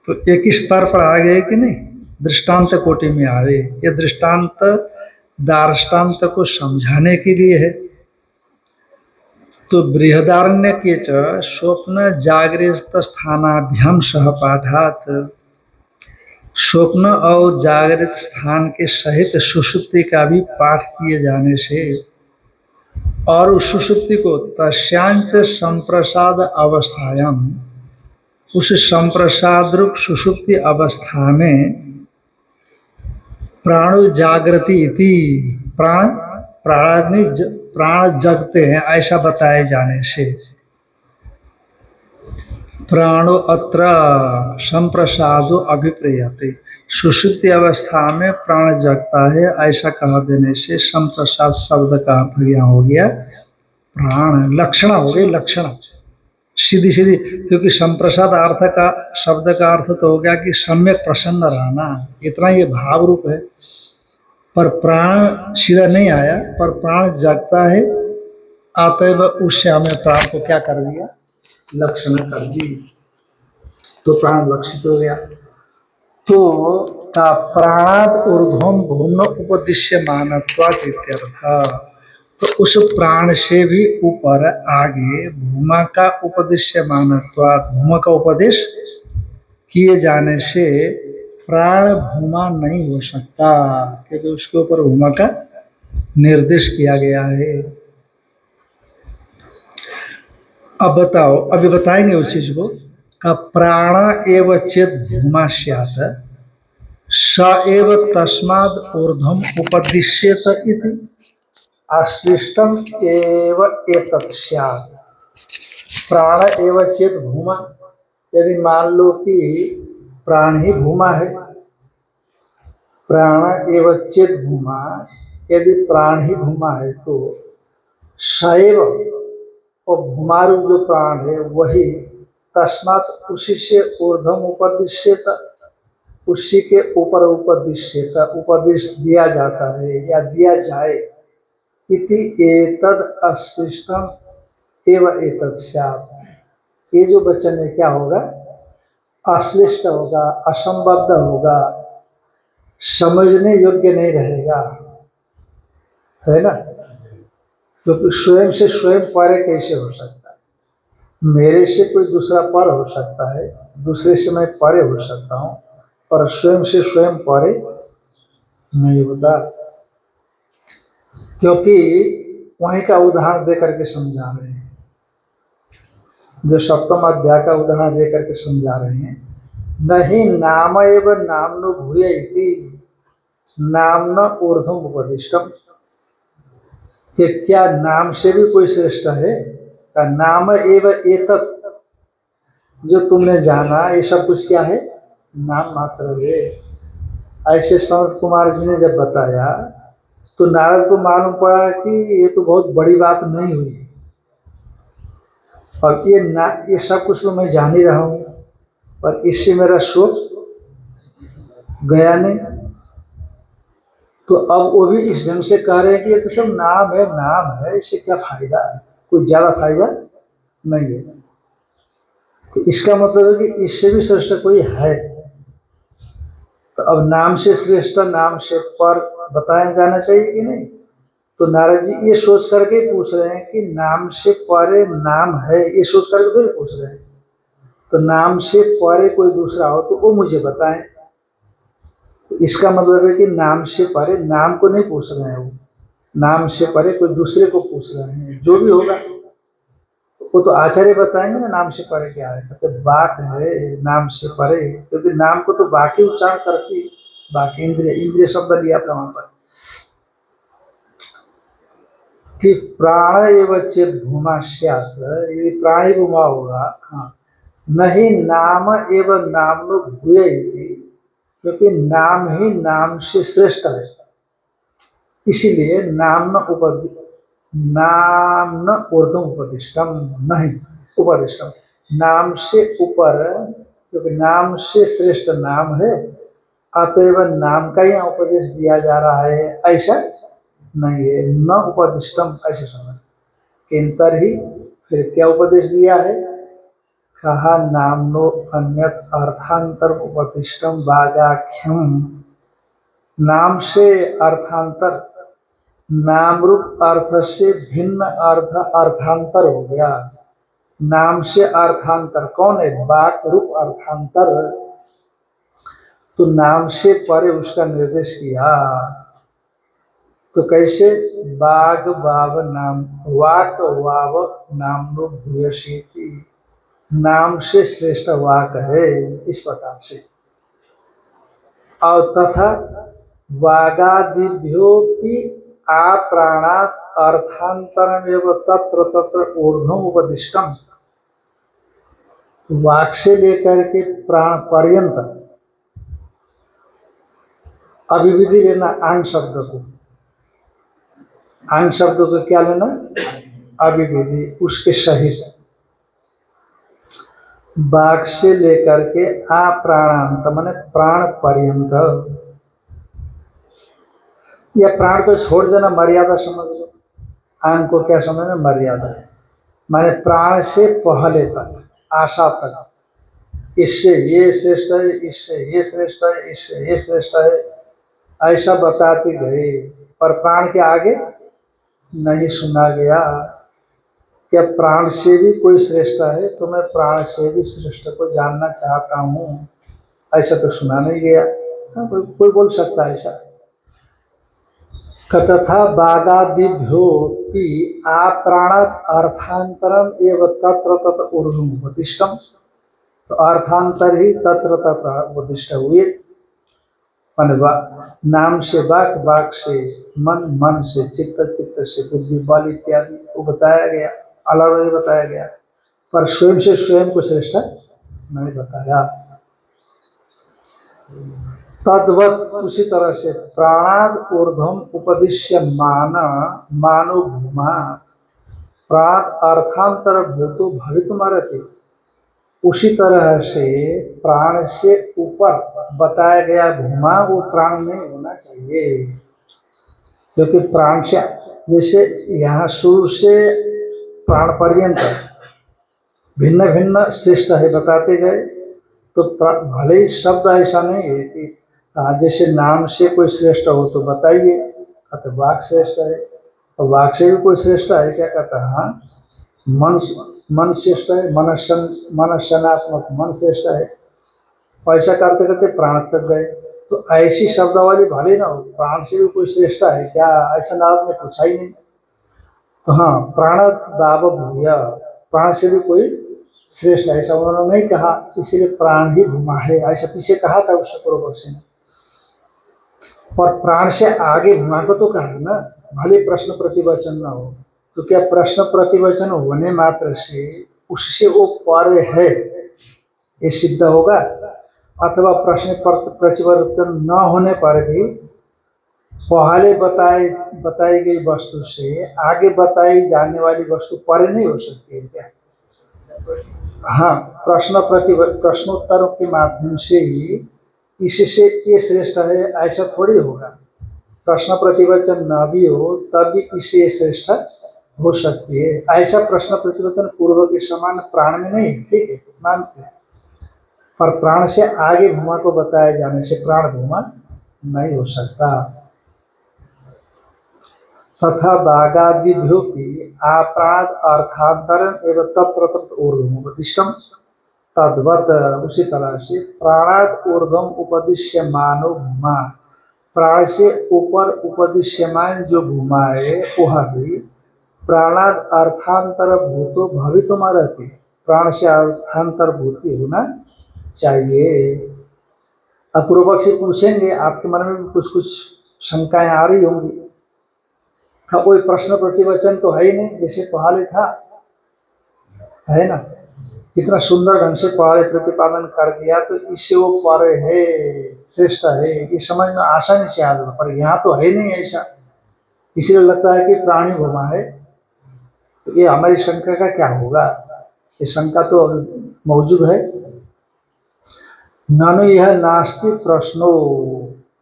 तो एक ही स्तर पर आ गए कि नहीं, दृष्टांत कोटि में आ गए। ये दृष्टांत दार्ष्टान्त को समझाने के लिए है। तो बृहदारण्य के च स्वप्न जागृत स्थानाभ्याम सह पाठात, स्वप्न और जागृत स्थान के सहित सुषुप्ति का भी पाठ किए जाने से, और उस सुषुप्ति को तस्यांच संप्रसाद अवस्थायाम, उस संप्रसाद रूप सुषुप्ति अवस्था में प्राणो जागृति इति, प्राण जगते हैं ऐसा बताए जाने से, प्राणो अत्र संप्रसादो अभिप्रेयते। सुषुप्ति अवस्था में प्राण जगता है ऐसा कह देने से संप्रसाद शब्द का अर्थ यहाँ हो गया प्राण। लक्षण हो गई, लक्षण सीधी सीधी, क्योंकि संप्रसाद अर्थ का शब्द का अर्थ तो हो गया कि सम्यक प्रसन्न रहना, इतना ये भाव रूप है। पर प्राण सीधा नहीं आया, पर प्राण जागता है, अतएव उससे हमें प्राण को क्या कर दिया, लक्षण कर दी, तो प्राण लक्षित हो गया। तो का प्राणाद ऊर्ध्वम भूम्न उपदिश्य मानत्वात् इत्यर्थ। तो उस प्राण से भी ऊपर आगे भूमा का उपदेश्य मानत्वात्, भूमा का उपदेश किए जाने से प्राण भूमा नहीं हो सकता, क्योंकि उसके ऊपर भूमा का निर्देश किया गया है। अब बताओ, अभी बताएंगे उस चीज को। का प्राण एव चेत भूमा स्यात् स एव तस्माद् ऊर्ध्वम उपदिश्येत इति आश्लिष्टम एव एतत् स्यात्। प्राण एव चेत भूमा, यदि मान लो कि प्राण ही भूमा है, प्राण एव चेत भूमा, यदि प्राण ही भूमा है तो सैव, और भूमारूप जो प्राण है वही तस्मात् उसी से ऊर्ध्वम उपदिश्येत, उसी के ऊपर उपदिश्येत, उपदेश दिया जाता है या दिया जाए। इति एतद् अश्लिष्टम एव एतत् स्यात्। ये जो वचन है क्या होगा, अश्लिष्ट होगा, असंबद्ध होगा, समझने योग्य नहीं रहेगा, है ना। क्योंकि स्वयं से स्वयं परे कैसे हो सकता है, मेरे से कोई दूसरा पर हो सकता है, दूसरे से मैं परे हो सकता हूँ, पर स्वयं से स्वयं परे नहीं होता। क्योंकि वहीं का उदाहरण दे करके समझा रहे हैं, जो सप्तम अध्याय का उदाहरण दे करके समझा रहे हैं। नहीं नाम एवं नामनो भूय इति नामन ऊर्ध्वम उपदिष्टम, कि क्या नाम से भी कोई श्रेष्ठ है, का नाम एवं एतत्, जो तुमने जाना ये सब कुछ क्या है, नाम मात्र है। ऐसे संत कुमार जी ने जब बताया तो नारद को मालूम पड़ा कि ये तो बहुत बड़ी बात नहीं हुई, और ये सब कुछ तो मैं जान ही रहा हूँ, पर इससे मेरा शोक गया नहीं। तो अब वो भी इस ढंग से कह रहे हैं कि ये तो सब नाम है, नाम है, इससे क्या फायदा है, कोई ज्यादा फायदा नहीं है। तो इसका मतलब है कि इससे भी श्रेष्ठ कोई है। तो अब नाम से श्रेष्ठ, नाम से पर बताया जाना चाहिए कि नहीं। तो नारद जी ये सोच करके पूछ रहे हैं कि नाम से परे नाम है, ये सोच करके तो पूछ रहे हैं। तो नाम से परे कोई दूसरा हो तो वो मुझे बताएं। तो इसका मतलब है कि नाम से परे नाम को नहीं पूछ रहे हैं, वो नाम से परे कोई दूसरे को पूछ रहे हैं। जो भी होगा वो तो आचार्य बताएंगे ना, नाम से परे क्या है। तो बाक है नाम से परे, क्योंकि नाम को तो बाकी उच्चारण करती, बाकी इंद्रिय, इंद्रिय शब्द लिया था वहां पर कि प्राण एवं चेत भूमा स्यात्, यदि प्राण ही भूमा होगा। हाँ, नहीं नाम एवं नाम भूय, क्योंकि नाम ही नाम से श्रेष्ठ है, इसीलिए नाम न ऊर्ध्वम उपदिष्टम, नहीं उपदिष्टम, नाम से ऊपर, क्योंकि नाम से श्रेष्ठ नाम है, अतएव नाम का यहाँ उपदेश दिया जा रहा है, ऐसा नहीं है। न उपदिष्टम ऐसे समझ, किंतर ही, फिर क्या उपदेश दिया है, कहा नामनो अन्यत अर्थांतर उपदिष्टम वागाख्यम। नाम से अर्थांतर, नाम रूप अर्थ से भिन्न अर्थ अर्थांतर हो गया। नाम से अर्थांतर कौन है, वाक रूप अर्थांतर, तो नाम से परे उसका निर्देश किया। तो कैसे, बाग वाव नाम, वाक वाव नाम रूप भूयसी, नाम से श्रेष्ठ वाक है, इस प्रकार से। और तथा वागादिभ्योपि आप्राणात् अर्थांतरमेव तत्र तत्र ऊर्ध्वम उपदिष्टम, वाक से लेकर के प्राण पर्यंत अभिविधि लेना आंग शब्द को। आंग शब्द को क्या लेना? अभिविधि, उसके सहित। वाक से लेकर के अप्राणांत माने प्राण पर्यंत, या प्राण को छोड़ देना मर्यादा समझ लो। आंग को क्या समझना? मर्यादा, माने प्राण से पहले तक, आशा तक। इससे ये श्रेष्ठ है, इससे ये श्रेष्ठ है, इससे ये श्रेष्ठ है, ऐसा बताते गए, पर प्राण के आगे नहीं सुना गया। क्या प्राण से भी कोई श्रेष्ठ है तो मैं प्राण से भी श्रेष्ठ को जानना चाहता हूँ, ऐसा तो सुना नहीं गया। कोई बोल सकता है ऐसा? तथा बागादिभ्योऽपि आप्राणात् अर्थांतरम एवं तत्र तत्र ऊर्ध्वम् उपदिष्टम। तो अर्थांतर ही तत्र तत्र उपदिष्ट हुए। नाम से वाक, वाक से मन, मन से चित्त, चित्त से बुद्धि, बल इत्यादि को बताया गया, अलग अलग बताया गया, पर स्वयं से स्वयं को श्रेष्ठ नहीं बताया। तद्वत उसी तरह से प्राणाद ऊर्ध्वम उपदिश्य मानो भूमा प्राण अर्थांतर भूतो भवितुमर्हति। उसी तरह से प्राण से ऊपर बताया गया भूमा वो प्राण नहीं होना चाहिए, क्योंकि प्राण से जैसे यहाँ शुरू से प्राण पर्यंत भिन्न भिन्न श्रेष्ठ है बताते गए, तो भले ही शब्द ऐसा नहीं है कि जैसे नाम से कोई श्रेष्ठ हो तो बताइए, कहते वाक श्रेष्ठ है, तो वाक से भी कोई श्रेष्ठ है क्या? कहता है हाँ, मन श्रेष्ठ है, मनस्यनात्मक मन श्रेष्ठ है। ऐसा करते करते प्राण तक गए, तो ऐसी शब्दावली भले ना हो, प्राण से भी कोई श्रेष्ठ है क्या, ऐसा नारद ने पूछा ही नहीं। तो हाँ, प्राण दाव भूया, प्राण से भी कोई श्रेष्ठ है ऐसा उन्होंने नहीं कहा, इसीलिए प्राण ही भूमा है ऐसा पीछे कहा था उस पूर्व पक्षी ने। और प्राण से आगे भूमा को तो कहा ना, भले प्रश्न प्रतिवचन न हो, तो क्या प्रश्न प्रतिवचन होने मात्र से उससे वो पर है ये सिद्ध होगा? अथवा प्रश्न प्रतिवचन न होने पर भी पहले बताई गई वस्तु से आगे बताई जाने वाली वस्तु पर नहीं हो सकती है क्या? हाँ, प्रश्नोत्तरों के माध्यम से ही इससे ये श्रेष्ठ है ऐसा थोड़ी होगा। प्रश्न प्रतिवचन न भी हो तब भी इससे श्रेष्ठ हो सकती है। ऐसा प्रश्न प्रतिवचन पूर्व के समान प्राण में नहीं, ठीक है, मानते हैं, पर प्राण से आगे भूमा को बताए जाने से प्राण भूमा नहीं हो सकता। तथा बागादिभ्योऽपि आप्राण अर्थांतरम एवं तत्र तत्र ऊर्ध्वम् उपदिष्टम। तद्वत उसी तरह से प्राणाद ऊर्ध्वम उपदिश्य मानो भूमा, प्राण से ऊपर उपदिश्यमान जो भूमा है वह भी प्राणाद अर्थांतर भूतो भवितुमर्हति, प्राण से अर्थांतर भूति होना चाहिए। अब पूर्व पक्षी पूछेंगे, आपके मन में भी कुछ कुछ शंकाएं आ रही होंगी, कोई प्रश्न प्रतिवचन तो है ही नहीं, जैसे पहले था, है ना, कितना सुंदर ढंग से पहले प्रतिपादन कर दिया, तो इससे वो पर है, श्रेष्ठ है, ये समझ में आसानी से आ जाता, पर यहाँ तो है नहीं ऐसा, इसलिए लगता है कि प्राणी भूमा है। तो ये हमारी शंका का क्या होगा? ये शंका तो मौजूद है। ननु यह नास्ति प्रश्नो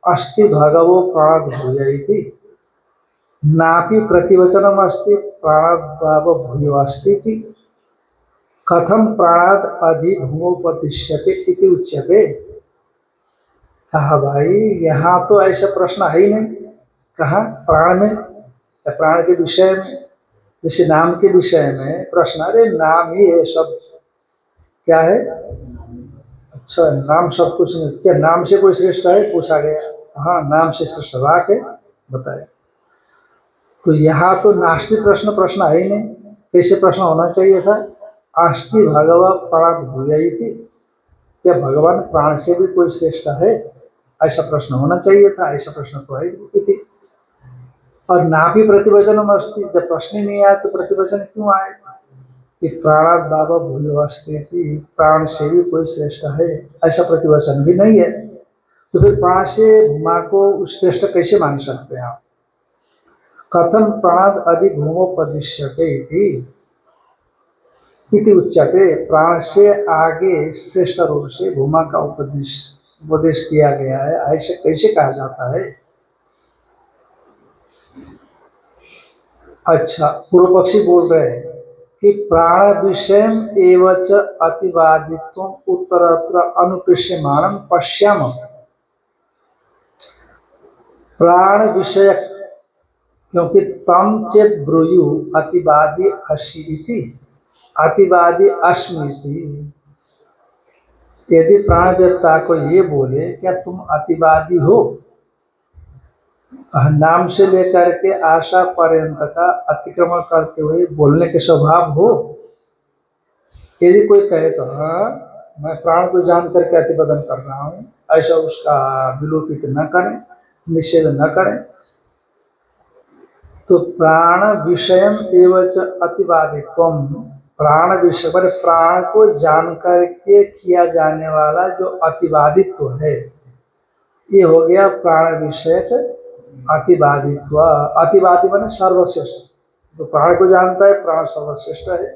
अस्ति भगवो प्राणाद् भूयैति, नापि प्रतिवचनम अस्ति प्राणाद् भूयो अस्ति, कथम प्राणाद अधिभूमोपदिश्यते इति उच्यते। कहा भाई यहाँ तो ऐसा प्रश्न है ही नहीं, कहा प्राण में या प्राण के विषय में, जैसे नाम के विषय में प्रश्न, अरे नाम ही है सब, क्या है? अच्छा, नाम सब कुछ नहीं, क्या नाम से कोई श्रेष्ठ है? पूछा गया, हाँ नाम से श्रेष्ठ वाक है, बताया। तो यहाँ तो नास्ति प्रश्न है ही नहीं, कैसे प्रश्न होना चाहिए था? अस्ति भगवा प्राणाद् भूयैति, क्या भगवान प्राण से भी कोई श्रेष्ठ है? ऐसा प्रश्न होना चाहिए था, ऐसा प्रश्न तो है ही। और नापि प्रतिवचनम अस्ति, जब प्रश्न ही नहीं आया तो प्रतिवचन क्यों आए? कि प्राणात बाबा भूलवास्ते की प्राण से भी कोई श्रेष्ठ है, ऐसा प्रतिवचन भी नहीं है। तो फिर प्राण से भूमा को श्रेष्ठ कैसे मान सकते हैं आप? कथम प्राणाद अधिक भूमोपदिश्यते इति उच्यते। प्राण से आगे श्रेष्ठ रूप से भूमा का उपदेश किया गया है, ऐसे कैसे कहा जाता है? अच्छा, पूर्व पक्षी बोल रहे हैं कि प्राण विषय एवं अतिवादित्व उत्तरत्र अनुकृष्यमाणं पश्याम। प्राण विषय, क्योंकि तम चेत ब्रूयु अतिवादी अशीति अतिवादी अस्मिति। यदि प्राण वेत्ता को ये बोले क्या तुम अतिवादी हो, नाम से लेकर के आशा पर्यंत का अतिक्रमण करते हुए बोलने के स्वभाव हो, यदि कोई कहे तो हाँ मैं प्राण को जान करके अतिबदन कर रहा हूँ, ऐसा उसका विलोपित न करें, निषेध न करें। तो प्राण विषयम एवं अतिवादित्वम, प्राण विषय पर प्राण को जान करके किया जाने वाला जो अतिवादित्व है, ये हो गया प्राण विषयक अतिवादित्व। अतिवादी माने सर्वश्रेष्ठ, जो प्राण को जानता है प्राण सर्वश्रेष्ठ है।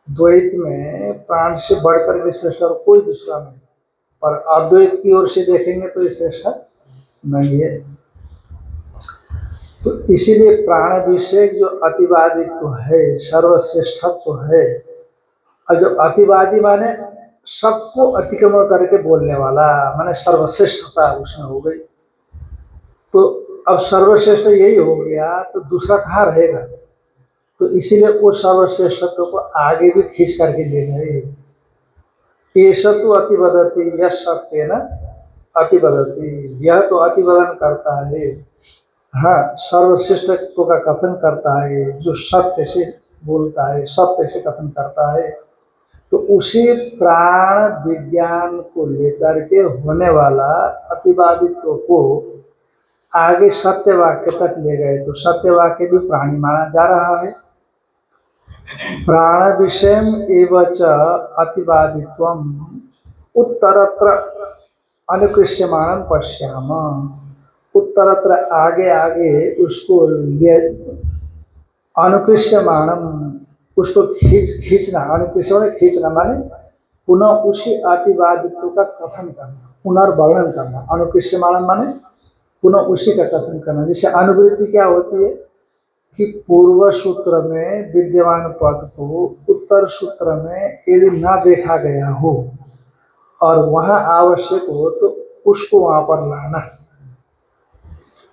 द्वैत में प्राण से बढ़कर के श्रेष्ठ और कोई दूसरा नहीं, पर अद्वैत की ओर से देखेंगे तो ये श्रेष्ठ नहीं है। तो इसीलिए प्राण विषय जो अतिवादित्व है, सर्वश्रेष्ठत्व है। और जो अतिवादी माने सबको अतिक्रमण करके बोलने वाला, माने सर्वश्रेष्ठता उसमें हो गई। तो अब सर्वश्रेष्ठ यही हो गया तो दूसरा कहाँ रहेगा? तो इसीलिए वो सर्वश्रेष्ठत्व को आगे भी खींच करके ले गए। ऐसा तो अतिवदति यह सत्य न अतिवदति, यह तो अतिवदन करता है, हाँ सर्वश्रेष्ठत्व का कथन करता है, जो सत्य से बोलता है, सत्य से कथन करता है। तो उसी प्राण विज्ञान को लेकर के होने वाला अतिवादित्व को आगे सत्य वाक्य तक ले गए, तो सत्य वाक्य भी प्राणी माना जा रहा है। प्राण विषयम एवं अतिवादित्वम उत्तरत्र अनुकृष्यमाणं पश्याम। उत्तरत्र आगे आगे उसको अनुकृष्यमाणं, उसको खींचना, अनुकृष्य माने खींचना, माने पुनः उसी अतिवादित्व का कथन करना, पुनर्वर्णन करना। अनुकृष्यमाणं माने पुनः उसी का कथन करना। जैसे अनुवृत्ति क्या होती है कि पूर्व सूत्र में विद्यमान पद को उत्तर सूत्र में यदि ना देखा गया हो और वहां आवश्यक हो तो उसको वहां पर लाना,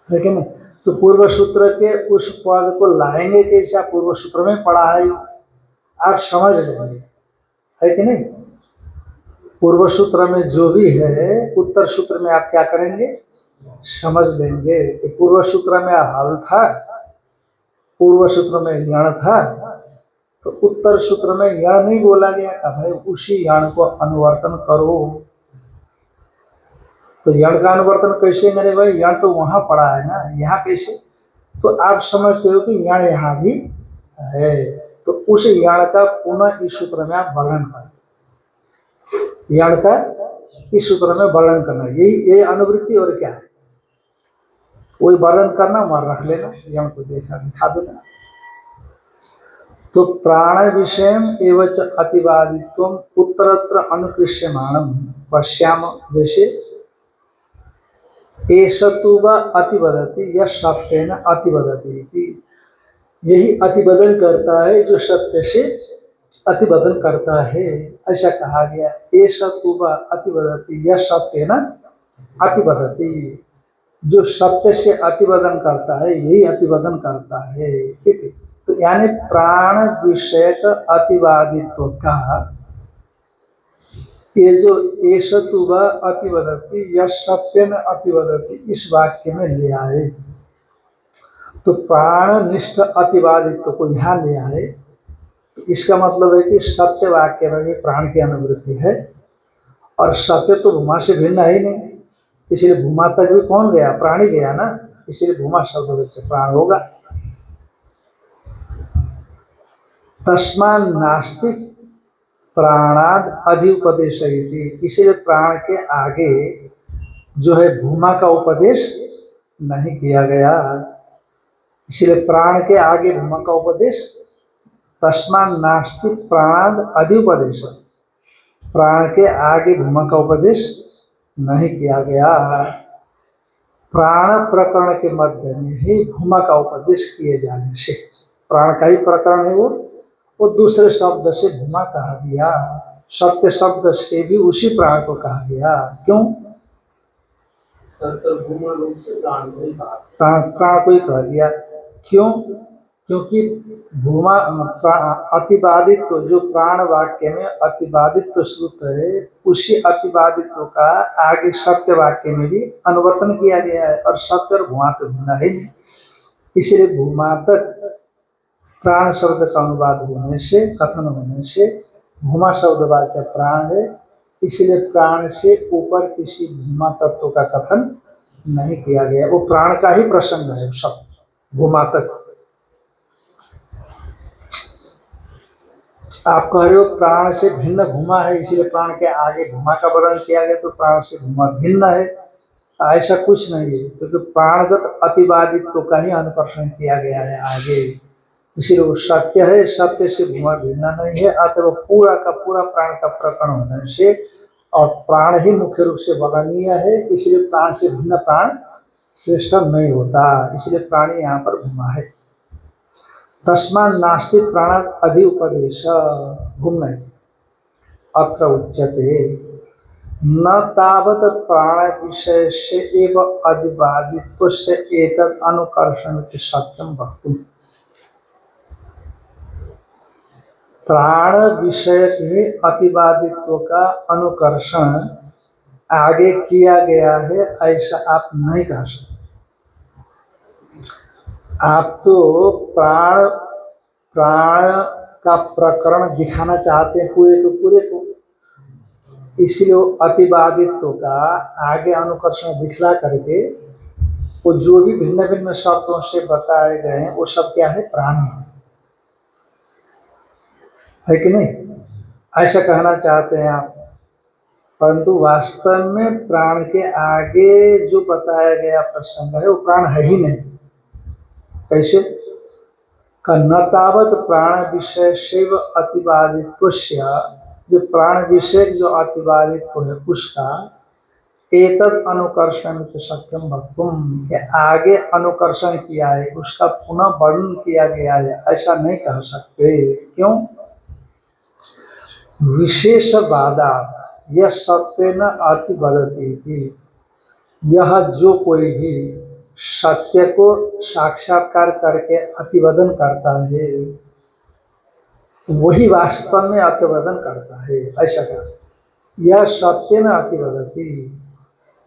लेकिन तो पूर्व सूत्र के उस पद को लाएंगे कैसा? पूर्व सूत्र में पढ़ा है, आप समझ लेंगे, है कि नहीं? पूर्व सूत्र में जो भी है उत्तर सूत्र में आप क्या करेंगे? समझ लेंगे कि पूर्व सूत्र में हल था, पूर्व सूत्र में यण था, तो उत्तर सूत्र में यण नहीं बोला गया कि भाई उसी यण को अनुवर्तन करो। तो यण का अनुवर्तन कैसे करें भाई? यण तो वहां पड़ा है ना, यहाँ कैसे? तो आप समझते हो कि यण यहाँ भी है, तो उस यण का पुनः इस सूत्र में आप वर्णन करें, यण का इस सूत्र में वर्णन करना, यही अनुवृत्ति और क्या है? वही वर्णन करना, वहां रख लेना, यण को देखना, दिखा देना। तो प्राण विषयम एवं अतिवादित्व उत्तरत्र अनुकृष्यमाणं पश्याम। जैसे एषतु वा अतिवदति यह सत्येन अतिवदति, यही अतिवदन करता है जो सत्य से अतिवदन करता है, ऐसा कहा गया। एषतु वा अतिवदति यह सत्येन अतिवदति, जो सत्य से अतिवदन करता है यही अतिवदन करता है। तो यानी प्राण विषयक अतिवादित्व का ये जो एषतु वा अतिवदति यह सत्येन अतिवदति इस वाक्य में ले आए, तो प्राण निष्ठ अतिवादित्व को यहाँ ले आए। तो इसका मतलब है कि सत्य वाक्य में भी प्राण की अनुवृत्ति है, और सत्य तो भूमा से भिन्न है ही नहीं, इसलिए भूमा तक भी कौन गया? प्राणी गया ना, इसलिए भूमा शब्द से प्राण होगा। तस्मान् नास्ति प्राणाद अधिउपदेश, इसीलिए प्राण के आगे जो है भूमा का उपदेश नहीं किया गया। इसलिए प्राण के आगे भूमा का उपदेश, तस्मान् नास्ति प्राणाद अधिउपदेश, प्राण के आगे भूमा का उपदेश नहीं किया गया। प्राण प्रकरण के मध्य में ही भूमा का उपदेश किए जाने से, प्राण का ही प्रकरण है वो दूसरे शब्द से भूमा कहा गया, सत्य शब्द से भी उसी प्राण को कहा गया। क्यों? भूमा रूप से प्राण को ही कहा गया। क्यों? क्योंकि भूमा अतिबादित्व, जो प्राण वाक्य में अतिबादित्व श्रुत है, उसी अतिबादित्व का आगे सत्य वाक्य में भी अनुवर्तन किया गया है, और सत्य और भूमा तो भिन्न है नहीं। इसलिए भूमा तक प्राण शब्द का अनुवाद होने से, कथन होने से भूमा शब्दवाचक प्राण है, इसलिए प्राण से ऊपर किसी भूमा तत्व का कथन नहीं किया गया। वो प्राण का ही प्रसंग है शब्द भूमा तक। आप कह रहे हो प्राण से भिन्न भूमा है, इसलिए प्राण के आगे भूमा का वर्णन किया गया, तो प्राण से भूमा भिन्न है, ऐसा कुछ नहीं है, क्योंकि प्राणगत अतिवादित्व का ही अनुकर्षण किया गया है आगे, इसलिए वो सत्य है, सत्य से भूमा भिन्न नहीं है। अतः पूरा का पूरा प्राण का प्रकरण होने से, और प्राण ही मुख्य रूप से वर्णनीय है, इसलिए प्राण से भिन्न प्राण श्रेष्ठ नहीं होता, इसलिए प्राणी यहाँ पर भूमा है। तस्मान् नास्ति प्राणात् अधि उपदेश भूम्न अत्र उच्यते, न तावत् प्राण विषयस्य एव अधिबादित्वस्य एतद् अनुकर्षणमिति सत्यं वक्तुम्। प्राण विषय के अतिवादित्व का अनुकर्षण आगे किया गया है, ऐसा आप नहीं कह सकते। आप तो प्राण का प्रकरण दिखाना चाहते हैं पूरे को, इसलिए वो अतिवादित्व का आगे अनुकर्षण दिखला करके वो जो भी भिन्न भिन्न शब्दों से बताए गए हैं वो सब क्या है? प्राणी है कि नहीं? ऐसा कहना चाहते हैं आप, परंतु वास्तव में प्राण के आगे जो बताया गया प्रसंग है वो प्राण है ही नहीं। कैसे? न तावत प्राण विषय शैव अतिवादित्वस्य, जो प्राण विषय जो अतिवादित्व है उसका एतद अनुकर्षण तो सत्यम वक्तुम, के आगे अनुकर्षण किया है उसका पुनः वर्णन किया गया है, ऐसा नहीं कह सकते। क्यों? विशेषवादा यह सत्य न अतिवदति, यह जो कोई भी सत्य को साक्षात्कार करके अतिवदन करता है वही वास्तव में अतिवदन करता है, ऐसा कहते। यह सत्य न अतिवदति,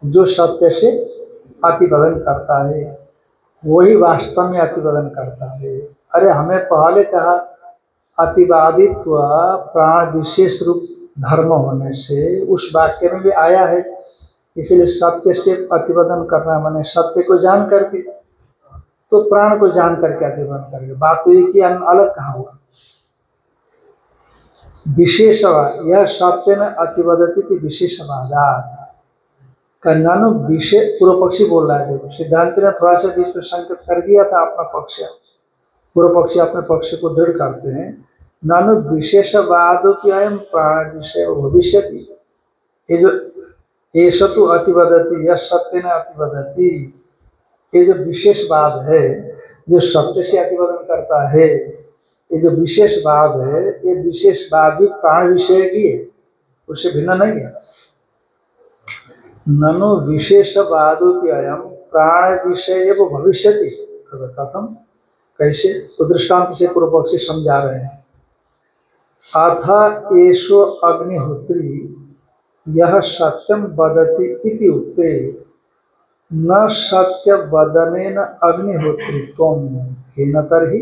जो सत्य से अतिवदन करता है वही वास्तव में अतिवदन करता है। अरे हमें पहले कहा अतिवादित्व प्राण विशेष रूप धर्म होने से उस वाक्य में भी आया है, इसलिए सत्य से अतिवदन करना माने सत्य को जान करके, तो प्राण को जान करके अतिवदन करके, बात तो एक ही अलग कहा हुआ। विशेषवाद यह सत्य न अतिवदति की विशेषवादा कन्यानु विशेष, पूर्व पक्षी बोल रहा है। देखो सिद्धांत ने थोड़ा सा बीच में संकेत कर दिया था अपना पक्ष, पूर्व पक्षी अपने पक्ष को दृढ़ करते हैं। नानु विशेषवाद की अयम प्राण विषय भविष्य, ये जो ऐसा तो अतिवदति यह सत्य न अतिवदति, ये जो विशेषवाद है जो सत्य से अतिवदन करता है, ये जो विशेषवाद है ये विशेषवाद भी प्राण विषय की है, उससे भिन्न नहीं है। ननु विशेषवादो की अयम प्राण विषय वो भविष्यति, कथम कैसे? तो दृष्टांत से पूर्व पक्षी समझा रहे हैं। अथ एषो अग्निहोत्री यह सत्यम वदति इति उक्ते न सत्य वदनेन अग्निहोत्रित्वम केन तर्हि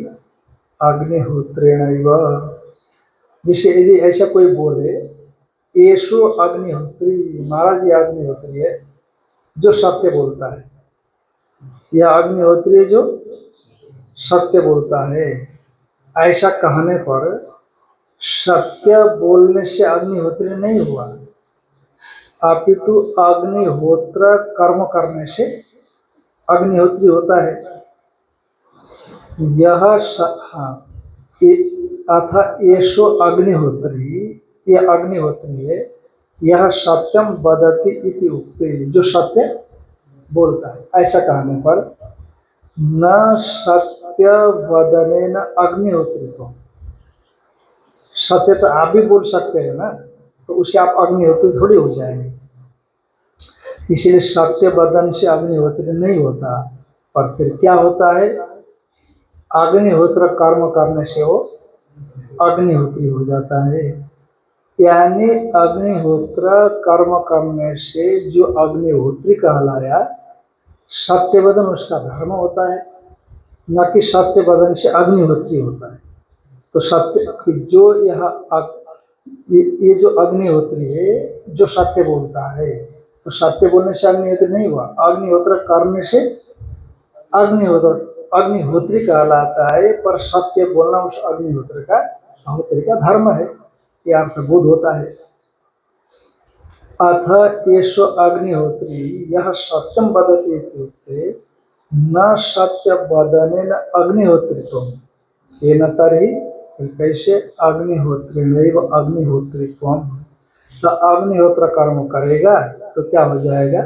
अग्निहोत्रेणैव। जैसे यदि ऐसा कोई बोले एषो अग्निहोत्री, महाराज ये अग्निहोत्री है जो सत्य बोलता है, यह अग्निहोत्री जो सत्य बोलता है, ऐसा कहने पर सत्य बोलने से अग्निहोत्री नहीं हुआ, अपितु अग्निहोत्र कर्म करने से अग्निहोत्री होता है। हाँ, अथा येषो अग्निहोत्री, ये अग्निहोत्री है, यह सत्यम वदति इति उक्ते, जो सत्य बोलता है। ऐसा कहने पर न सत्य वदने न अग्निहोत्री को, सत्य तो आप भी बोल सकते हैं ना, तो उससे आप अग्निहोत्री थोड़ी हो जाएंगे। इसलिए सत्य वदन से अग्निहोत्री नहीं होता, पर फिर क्या होता है, अग्निहोत्र कर्म करने से वो अग्निहोत्री हो जाता है। यानी अग्निहोत्र कर्म करने से जो अग्निहोत्री कहलाया, सत्यवदन उसका धर्म होता है, न कि सत्यवदन से अग्निहोत्री होता है। तो सत्य जो ये जो अग्निहोत्री है, जो सत्य बोलता है, तो सत्य बोलने से अग्निहोत्री नहीं हुआ, अग्निहोत्र करने से अग्निहोत्री कहलाता है। पर सत्य बोलना उस अग्निहोत्री का धर्म है, ये आपका बोध होता है। अथ येषो अग्निहोत्री यह सत्यम वदति इत्युक्ते न सत्य वदनेन अग्निहोत्रित्वम्, येन तर्हि, कैसे, अग्निहोत्रेणैव अग्निहोत्रित्वम्, तो अग्निहोत्र कर्म करेगा तो क्या हो जाएगा,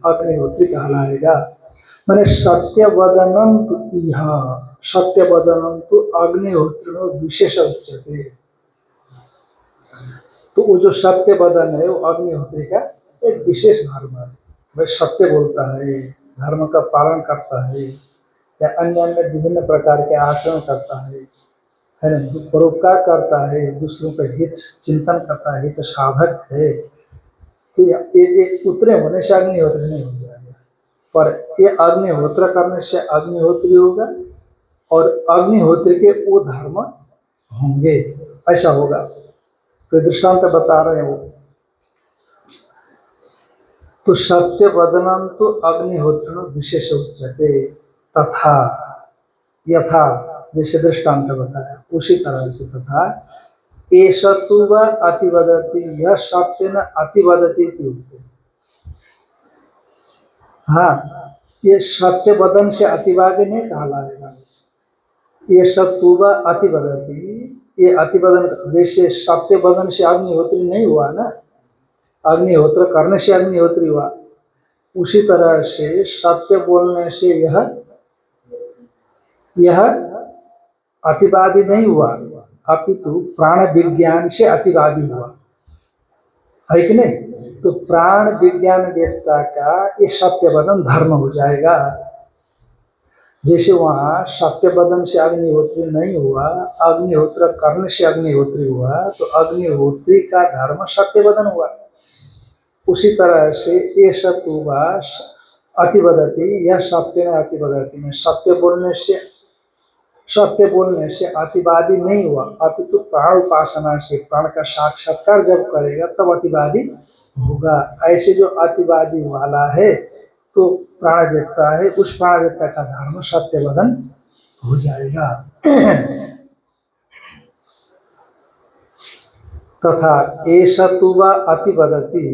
अग्निहोत्री कहलाएगा। मैंने सत्य वदनम सत्य वदनम तो अग्निहोत्रिणो विशेष उच्यते, तो वो जो सत्य वदन है वो अग्निहोत्री का एक विशेष धर्म है। वह सत्य बोलता है, धर्म का पालन करता है, या अन्य अन्य विभिन्न प्रकार के आचरण करता है ना, परोपकार करता है, दूसरों का हित चिंतन करता है, हित साधक है, तो ये उतरे होने से अग्निहोत्री नहीं हो जाएगा, पर ये अग्निहोत्र करने से अग्निहोत्री होगा, और अग्निहोत्री के वो धर्म होंगे, ऐसा होगा। तो दृष्टांत बता रहे हैं वो, तो सत्य वदनम तो अग्निहोत्रिणो विशेष उच्यते, तथा यथा, जैसे दृष्टांत बताया उसी तरह से, तथा एष तु वा अतिवदति, यह सत्य न अतिवदति उक्ते। हाँ, ये सत्य वदन से अतिवादी नहीं कहलाएगा, ये सत्तु वा अतिवदति, ये अतिवदन, जैसे सत्य वदन से अग्निहोत्री नहीं हुआ ना, अग्निहोत्र करने से अग्निहोत्री हुआ, उसी तरह से सत्य बोलने से यह अतिवादी नहीं हुआ, अपितु प्राण विज्ञान से अतिवादी हुआ, है कि नहीं। तो प्राण विज्ञान वेत्ता का ये सत्यवदन धर्म हो जाएगा। जैसे वहाँ सत्यवदन से अग्निहोत्री नहीं हुआ, अग्निहोत्र करने से अग्निहोत्री हुआ, तो अग्निहोत्री का धर्म सत्यवदन हुआ। उसी तरह से ये सत्तुवा अतिवदति, यह सत्य न अतिवदति में सत्य बोलने से अतिवादी नहीं हुआ, अपितु प्राण उपासना से प्राण का साक्षात्कार जब करेगा तब अतिवादी होगा। ऐसे जो अतिवादी वाला है तो प्राण व्यक्ता है, उस प्राण व्यक्ता का धर्म सत्यवदन हो जाएगा। तथा एष तु वा अतिवदति,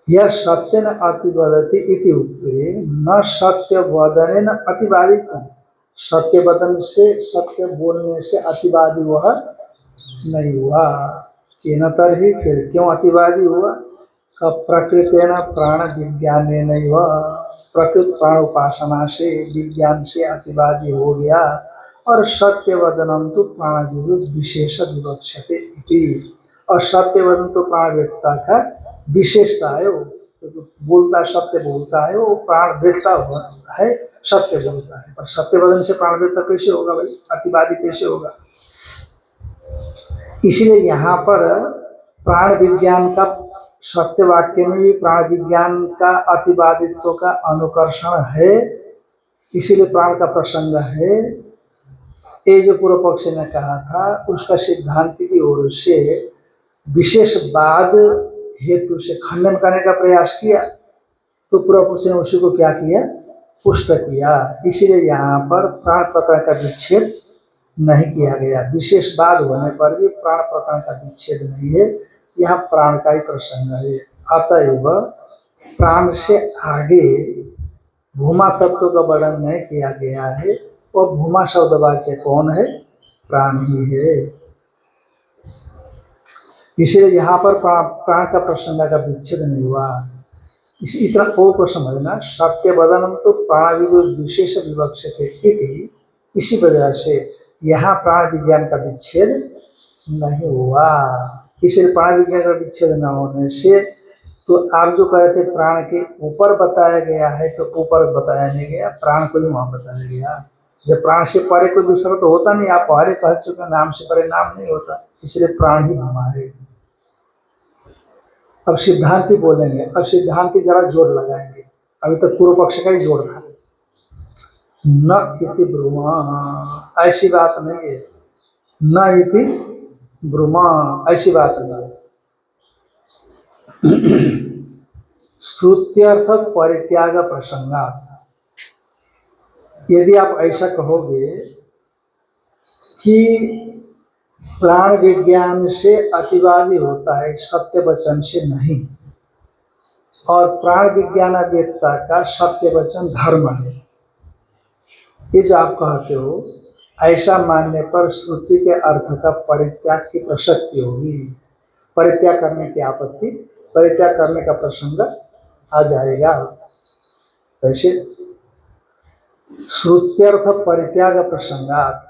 यह सत्य न अतिवदति इति उक्ते न सत्य वदने न अतिवादित्वम्, सत्य वदन से, सत्य बोलने से अतिवादी वह नहीं हुआ। केन तर्हि, फिर क्यों अतिवादी हुआ, प्रकृतेन प्राण विज्ञाने नहीं हुआ, प्रकृत प्राण उपासना से विज्ञान से अतिवादी हो गया। और सत्य वदनम तो प्राण विशेष विवक्षते इति, और सत्य वदन तो प्राण व्यक्ता का विशेषता है, वो तो बोलता सत्य बोलता है, वो प्राण व्यक्ता है, सत्य बोलता है। पर सत्य वदन से प्राण व्यक्ता कैसे होगा भाई, अतिवादी कैसे होगा। इसलिए यहाँ पर प्राण विज्ञान का, सत्य वाक्य में भी प्राण विज्ञान का अतिवादित्व का अनुकर्षण है, इसीलिए प्राण का प्रसंग है। ये जो पूर्व पक्ष ने कहा था उसका सिद्धांत की ओर से विशेषवाद हेतु से खंडन करने का प्रयास किया, तो पूर्व पक्ष ने उसी को क्या किया, पुष्ट किया। इसीलिए यहाँ पर प्राण प्रकरण का विच्छेद नहीं किया गया। विशेषवाद होने पर भी प्राण प्रकरण का विच्छेद नहीं है, यहाँ प्राण का ही प्रसंग है। अतएव प्राण से आगे भूमा तत्व का वर्णन नहीं किया गया है, और भूमा शब्दवाच्य कौन है? प्राण ही है। इसलिए यहाँ पर प्राण का प्रसंग का विच्छेद नहीं हुआ। इसी तरह वो प्रश्न है ना, सत्य वदनम तो प्राण विशेष विवक्षित है, इसी वजह से यहाँ प्राण विज्ञान का विच्छेद नहीं हुआ। इसलिए प्राण विज्ञान का विच्छेद न होने से तो आप जो कह रहे थे प्राण के ऊपर बताया गया है, तो ऊपर बताया नहीं गया, प्राण को ही वहां बताया गया। जब प्राण से परे कोई दूसरा तो होता नहीं, आप पहले कह चुके नाम से परे नाम नहीं होता, इसलिए प्राण ही हमारे। अब सिद्धांति बोलेंगे, अब सिद्धांति जरा जोड़ लगाएंगे, अभी तक पूर्व पक्ष का ही जोड़ था। न इति ब्रूमा, ऐसी बात नहीं है। न इति ब्रूमा, ऐसी बात नहीं है। श्रुत्यर्थ परित्याग प्रसंगा, यदि आप ऐसा कहोगे कि प्राण विज्ञान से अतिवादी होता है, सत्य वचन से नहीं, और प्राण विज्ञान वेत्ता का सत्य वचन धर्म है, ये जो आप कहते हो, ऐसा मानने पर श्रुति के अर्थ का परित्याग की प्रसक्ति होगी। परित्याग करने की आपत्ति, परित्याग करने का प्रसंग आ जाएगा। वैसे श्रुत्यर्थ परित्याग प्रसंगात,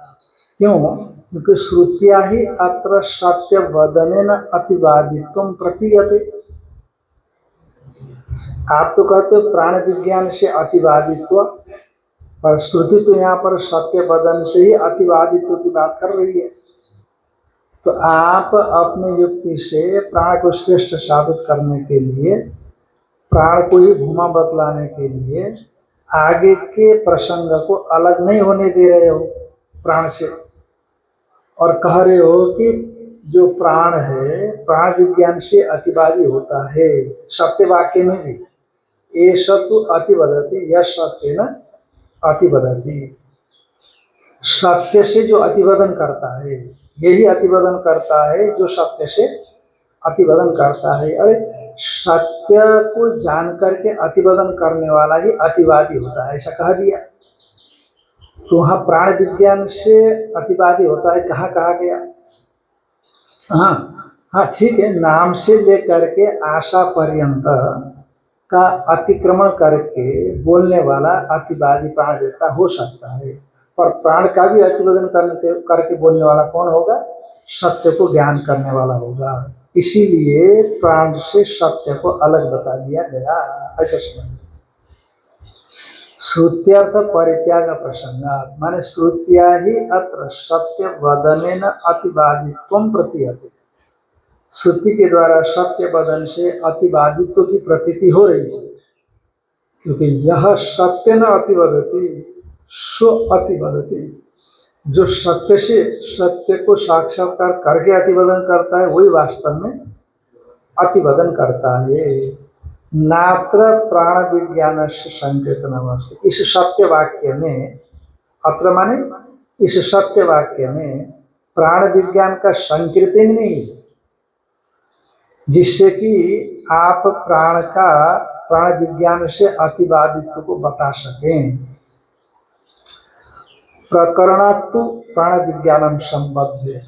क्यों? क्योंकि श्रुतिया ही अत्र सत्य वदनेन अतिवादित्वं प्रतीयते। आप तो कहते हो प्राण विज्ञान से अतिवादित्व, पर श्रुति तो यहाँ पर सत्य वदन से ही अतिवादित्व की बात कर रही है। तो आप अपनी युक्ति से प्राण को श्रेष्ठ साबित करने के लिए, प्राण को ही भूमा बतलाने के लिए आगे के प्रसंग को अलग नहीं होने दे रहे हो प्राण से, और कह रहे हो कि जो प्राण है प्राण विज्ञान से अतिवादी होता है। सत्य वाक्य में भी ये सत्य अतिवदति, यह सत्य न अतिवदति, सत्य से जो अतिवदन करता है, यही अतिवदन करता है जो सत्य से अतिवदन करता है। अरे सत्य को जान करके अतिवदन करने वाला ही अतिवादी होता है, ऐसा कह दिया। तो वहाँ प्राण विज्ञान से अतिवादी होता है, कहाँ कहा गया? हाँ ठीक है, नाम से लेकर के आशा पर्यंत का अतिक्रमण करके बोलने वाला अतिवादी प्राण वेत्ता हो सकता है, पर प्राण का भी अतिवदन करके बोलने वाला कौन होगा? सत्य को ज्ञान करने वाला होगा। इसीलिए प्राण से सत्य को अलग बता दिया गया, ऐसा समझ। श्रुत्यर्थ परित्याग प्रसंगात, माने श्रुतिया ही अत्र सत्य वदनेन अतिवादित्वं प्रतीयते। श्रुति के द्वारा सत्य वदन से अतिवादित्व की प्रतीति हो रही है, क्योंकि यह सत्य न अतिवदति सो अतिवदति। जो सत्य से सत्य को साक्षात्कार करके अतिवदन करता है, वही वास्तव में अतिवदन करता है। नात्र प्राण विज्ञान से संकेतनमस्ति, इस सत्य वाक्य में, अत्र माने इस सत्य वाक्य में प्राण विज्ञान का संकीर्तन नहीं, जिससे कि आप प्राण विज्ञान से अतिवादित्व को बता सकें। प्रकरणात्तु प्राण विज्ञानम संबद्ध,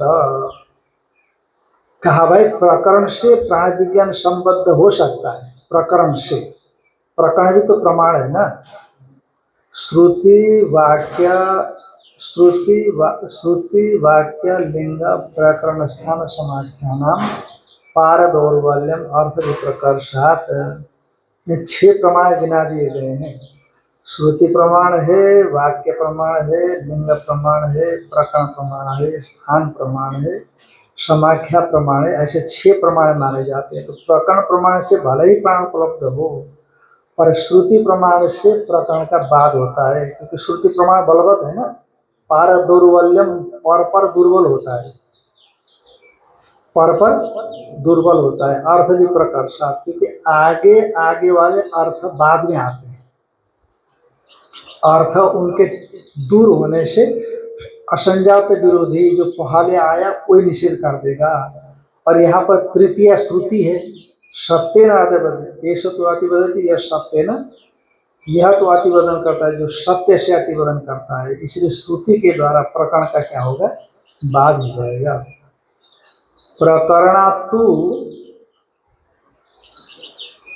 कहा भाई प्रकरण से प्राण विज्ञान संबद्ध हो सकता है। प्रकरण से, प्रकरण भी तो प्रमाण है ना। श्रुति वाक्य लिंग प्रकरण स्थान समाख्यानाम पारदौर्बल्यम अर्थ विप्रकर्षात्, 6 प्रमाण गिना दिए गए हैं। श्रुति प्रमाण है, वाक्य प्रमाण है, लिंग प्रमाण है, प्रकरण प्रमाण है, स्थान प्रमाण है, समाख्या प्रमाण है, ऐसे 6 प्रमाण माने जाते हैं। तो प्रकरण प्रमाण से भले ही प्राण उपलब्ध हो, पर श्रुति प्रमाण से प्रकरण का बाद होता है, क्योंकि श्रुति प्रमाण बलवत है ना। पार दुर्बल्यम, पर दुर्बल होता है, पर दुर्बल होता है। अर्थ भी प्रकर्षात्, क्योंकि आगे वाले अर्थ बाद में आते हैं। अर्थ उनके दूर होने से असंजात विरोधी जो पहले आया कोई निषेध कर देगा। और यहाँ पर तृतीय श्रुति है, सत्य न अतिवदन, ये तो अतिवदती, यह सत्य न, यह तो अतिवदन करता है जो सत्य से अतिवदन करता है। इसलिए श्रुति के द्वारा प्रकरण का क्या होगा, बाध हो जाएगा। प्रकरणातु,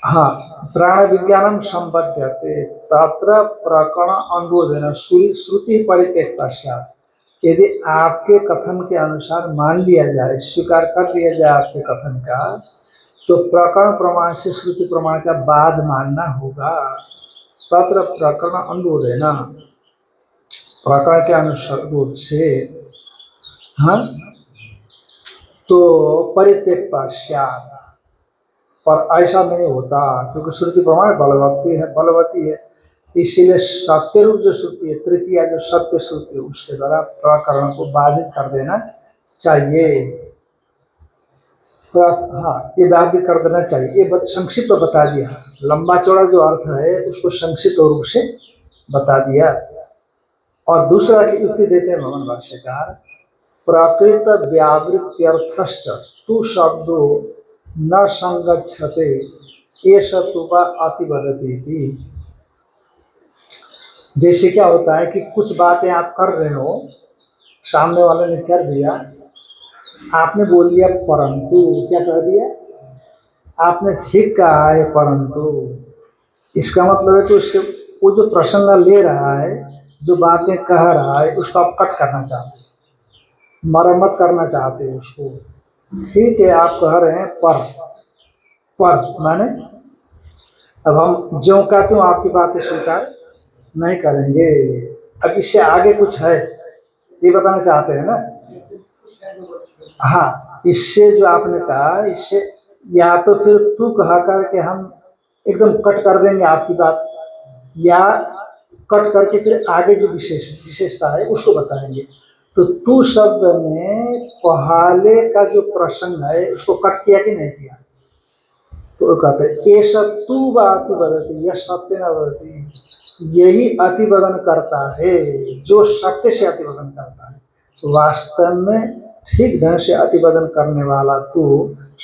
हाँ, प्राण विज्ञानम संबध्यते तत्र प्रकरण अनुरोधन श्रुति परित्यक्त पश्चात, यदि आपके कथन के अनुसार मान लिया जाए, स्वीकार कर लिया जाए आपके कथन का, तो प्रकरण प्रमाण से श्रुति प्रमाण का बाद मानना होगा। तत्र प्रकरण अनुरोधन, प्रकरण के अनुरोध से, हाँ, तो परित्यक्त पश्चात, पर ऐसा नहीं होता क्योंकि श्रुति प्रमाण बलवती है। इसीलिए सत्य रूप जो श्रुति है, तृतीय जो सत्य श्रुति है, उसके द्वारा प्रकरण को बाधित कर देना चाहिए। हाँ, ये बाधित कर देना चाहिए। ये संक्षिप्त बता दिया, लंबा चौड़ा जो अर्थ है उसको संक्षिप्त रूप से बता दिया। और दूसरा की युक्ति देते हैं भगवान भाष्यकार, प्राकृत व्यावृत्यर्थश्च तु शब्दो न संगच्छते एष तुवा अतिवदति थी। जैसे क्या होता है कि कुछ बातें आप कर रहे हो, सामने वाले ने कर दिया, आपने बोल दिया परंतु, क्या कह दिया आपने, ठीक कहा है परंतु, इसका मतलब है कि उसके वो जो प्रसंग ले रहा है, जो बातें कह रहा है, उसको आप कट करना चाहते, मरम्मत करना चाहते हैं उसको। ठीक है, आप कह रहे हैं पर माने अब हम ज्यों का त्यों आपकी बातें स्वीकार नहीं करेंगे। अब इससे आगे कुछ है ये बताना चाहते हैं ना। हाँ, इससे जो आपने कहा, इससे या तो फिर तू कहा करके हम एकदम कट कर देंगे आपकी बात, या कट करके फिर आगे जो विशेषता है उसको बताएंगे। तो तू शब्द में पहले का जो प्रसंग है उसको कट किया कि नहीं किया, तो कहते हैं ये सब तू बात बदलती, यह सत्य न बदलती, यही अतिवदन करता है जो सत्य से अतिवदन करता है। तो वास्तव में ठीक ढंग से अतिवदन करने वाला तू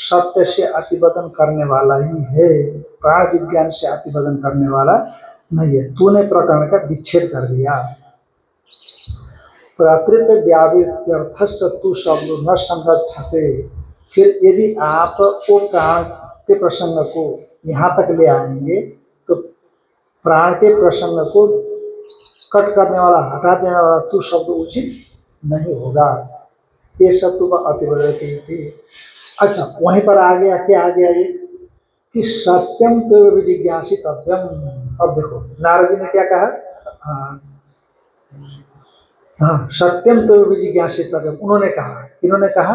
सत्य से अतिवदन करने वाला ही है, प्राण विज्ञान से अतिवदन करने वाला नहीं है। तूने प्रकरण का विच्छेद कर दिया। प्राकृत व्यावृत्यर्थश्च तु शब्दो न संगच्छते, फिर यदि आप वो प्राण के प्रसंग को यहाँ तक ले आएंगे तो प्राण के प्रसंग को कट करने वाला, हटा देने वाला तू शब्द उचित नहीं होगा। ये शब्द का अतिवदति थी। अच्छा, वहीं पर आ गया, क्या आ गया ये कि सत्यम तो विजिज्ञासितव्यम। अब देखो नारद जी ने क्या कहा, हाँ, सत्यम तो विजिज्ञासितव्यम उन्होंने कहा, इन्होंने कहा,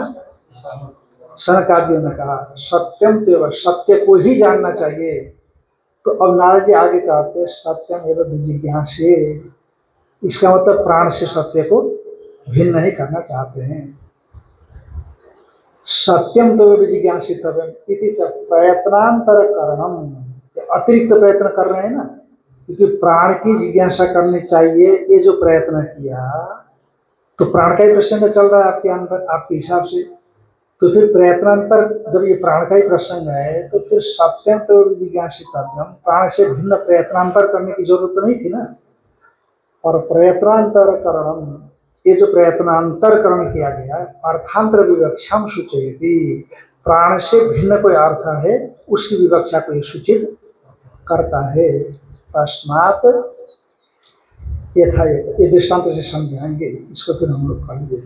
सनकादियों ने कहा सत्यम तो, सत्य को ही जानना चाहिए। तो अब नारद जी आगे कहते हैं सत्यम एवं विजिज्ञासे, इसका मतलब प्राण से सत्य को भिन्न नहीं करना चाहते हैं। सत्यम तो विजिज्ञासितव्यम इति च प्रयत्नांतर करणम, अतिरिक्त प्रयत्न कर रहे हैं ना, क्योंकि प्राण की जिज्ञासा करनी चाहिए। ये जो प्रयत्न किया तो प्राण का ही प्रसंग चल रहा है आपके अंदर, आपके हिसाब से, तो फिर प्रयत्नांतर, जब ये प्राण का ही प्रसंग है तो फिर सत्यम तो जिज्ञासितव्यम, प्राण से भिन्न प्रयत्नांतर करने की जरूरत तो नहीं थी ना। और प्रयत्नांतर करणम, ये जो प्रयत्नांतरकरण किया गया, अर्थांतर विवक्षाम सूचयति, प्राण से भिन्न कोई अर्थ है उसकी विवक्षा को सूचित करता है। तस्मात् यथा, ये दृष्टांत से समझाएंगे इसको, फिर हम लोग पढ़ेंगे।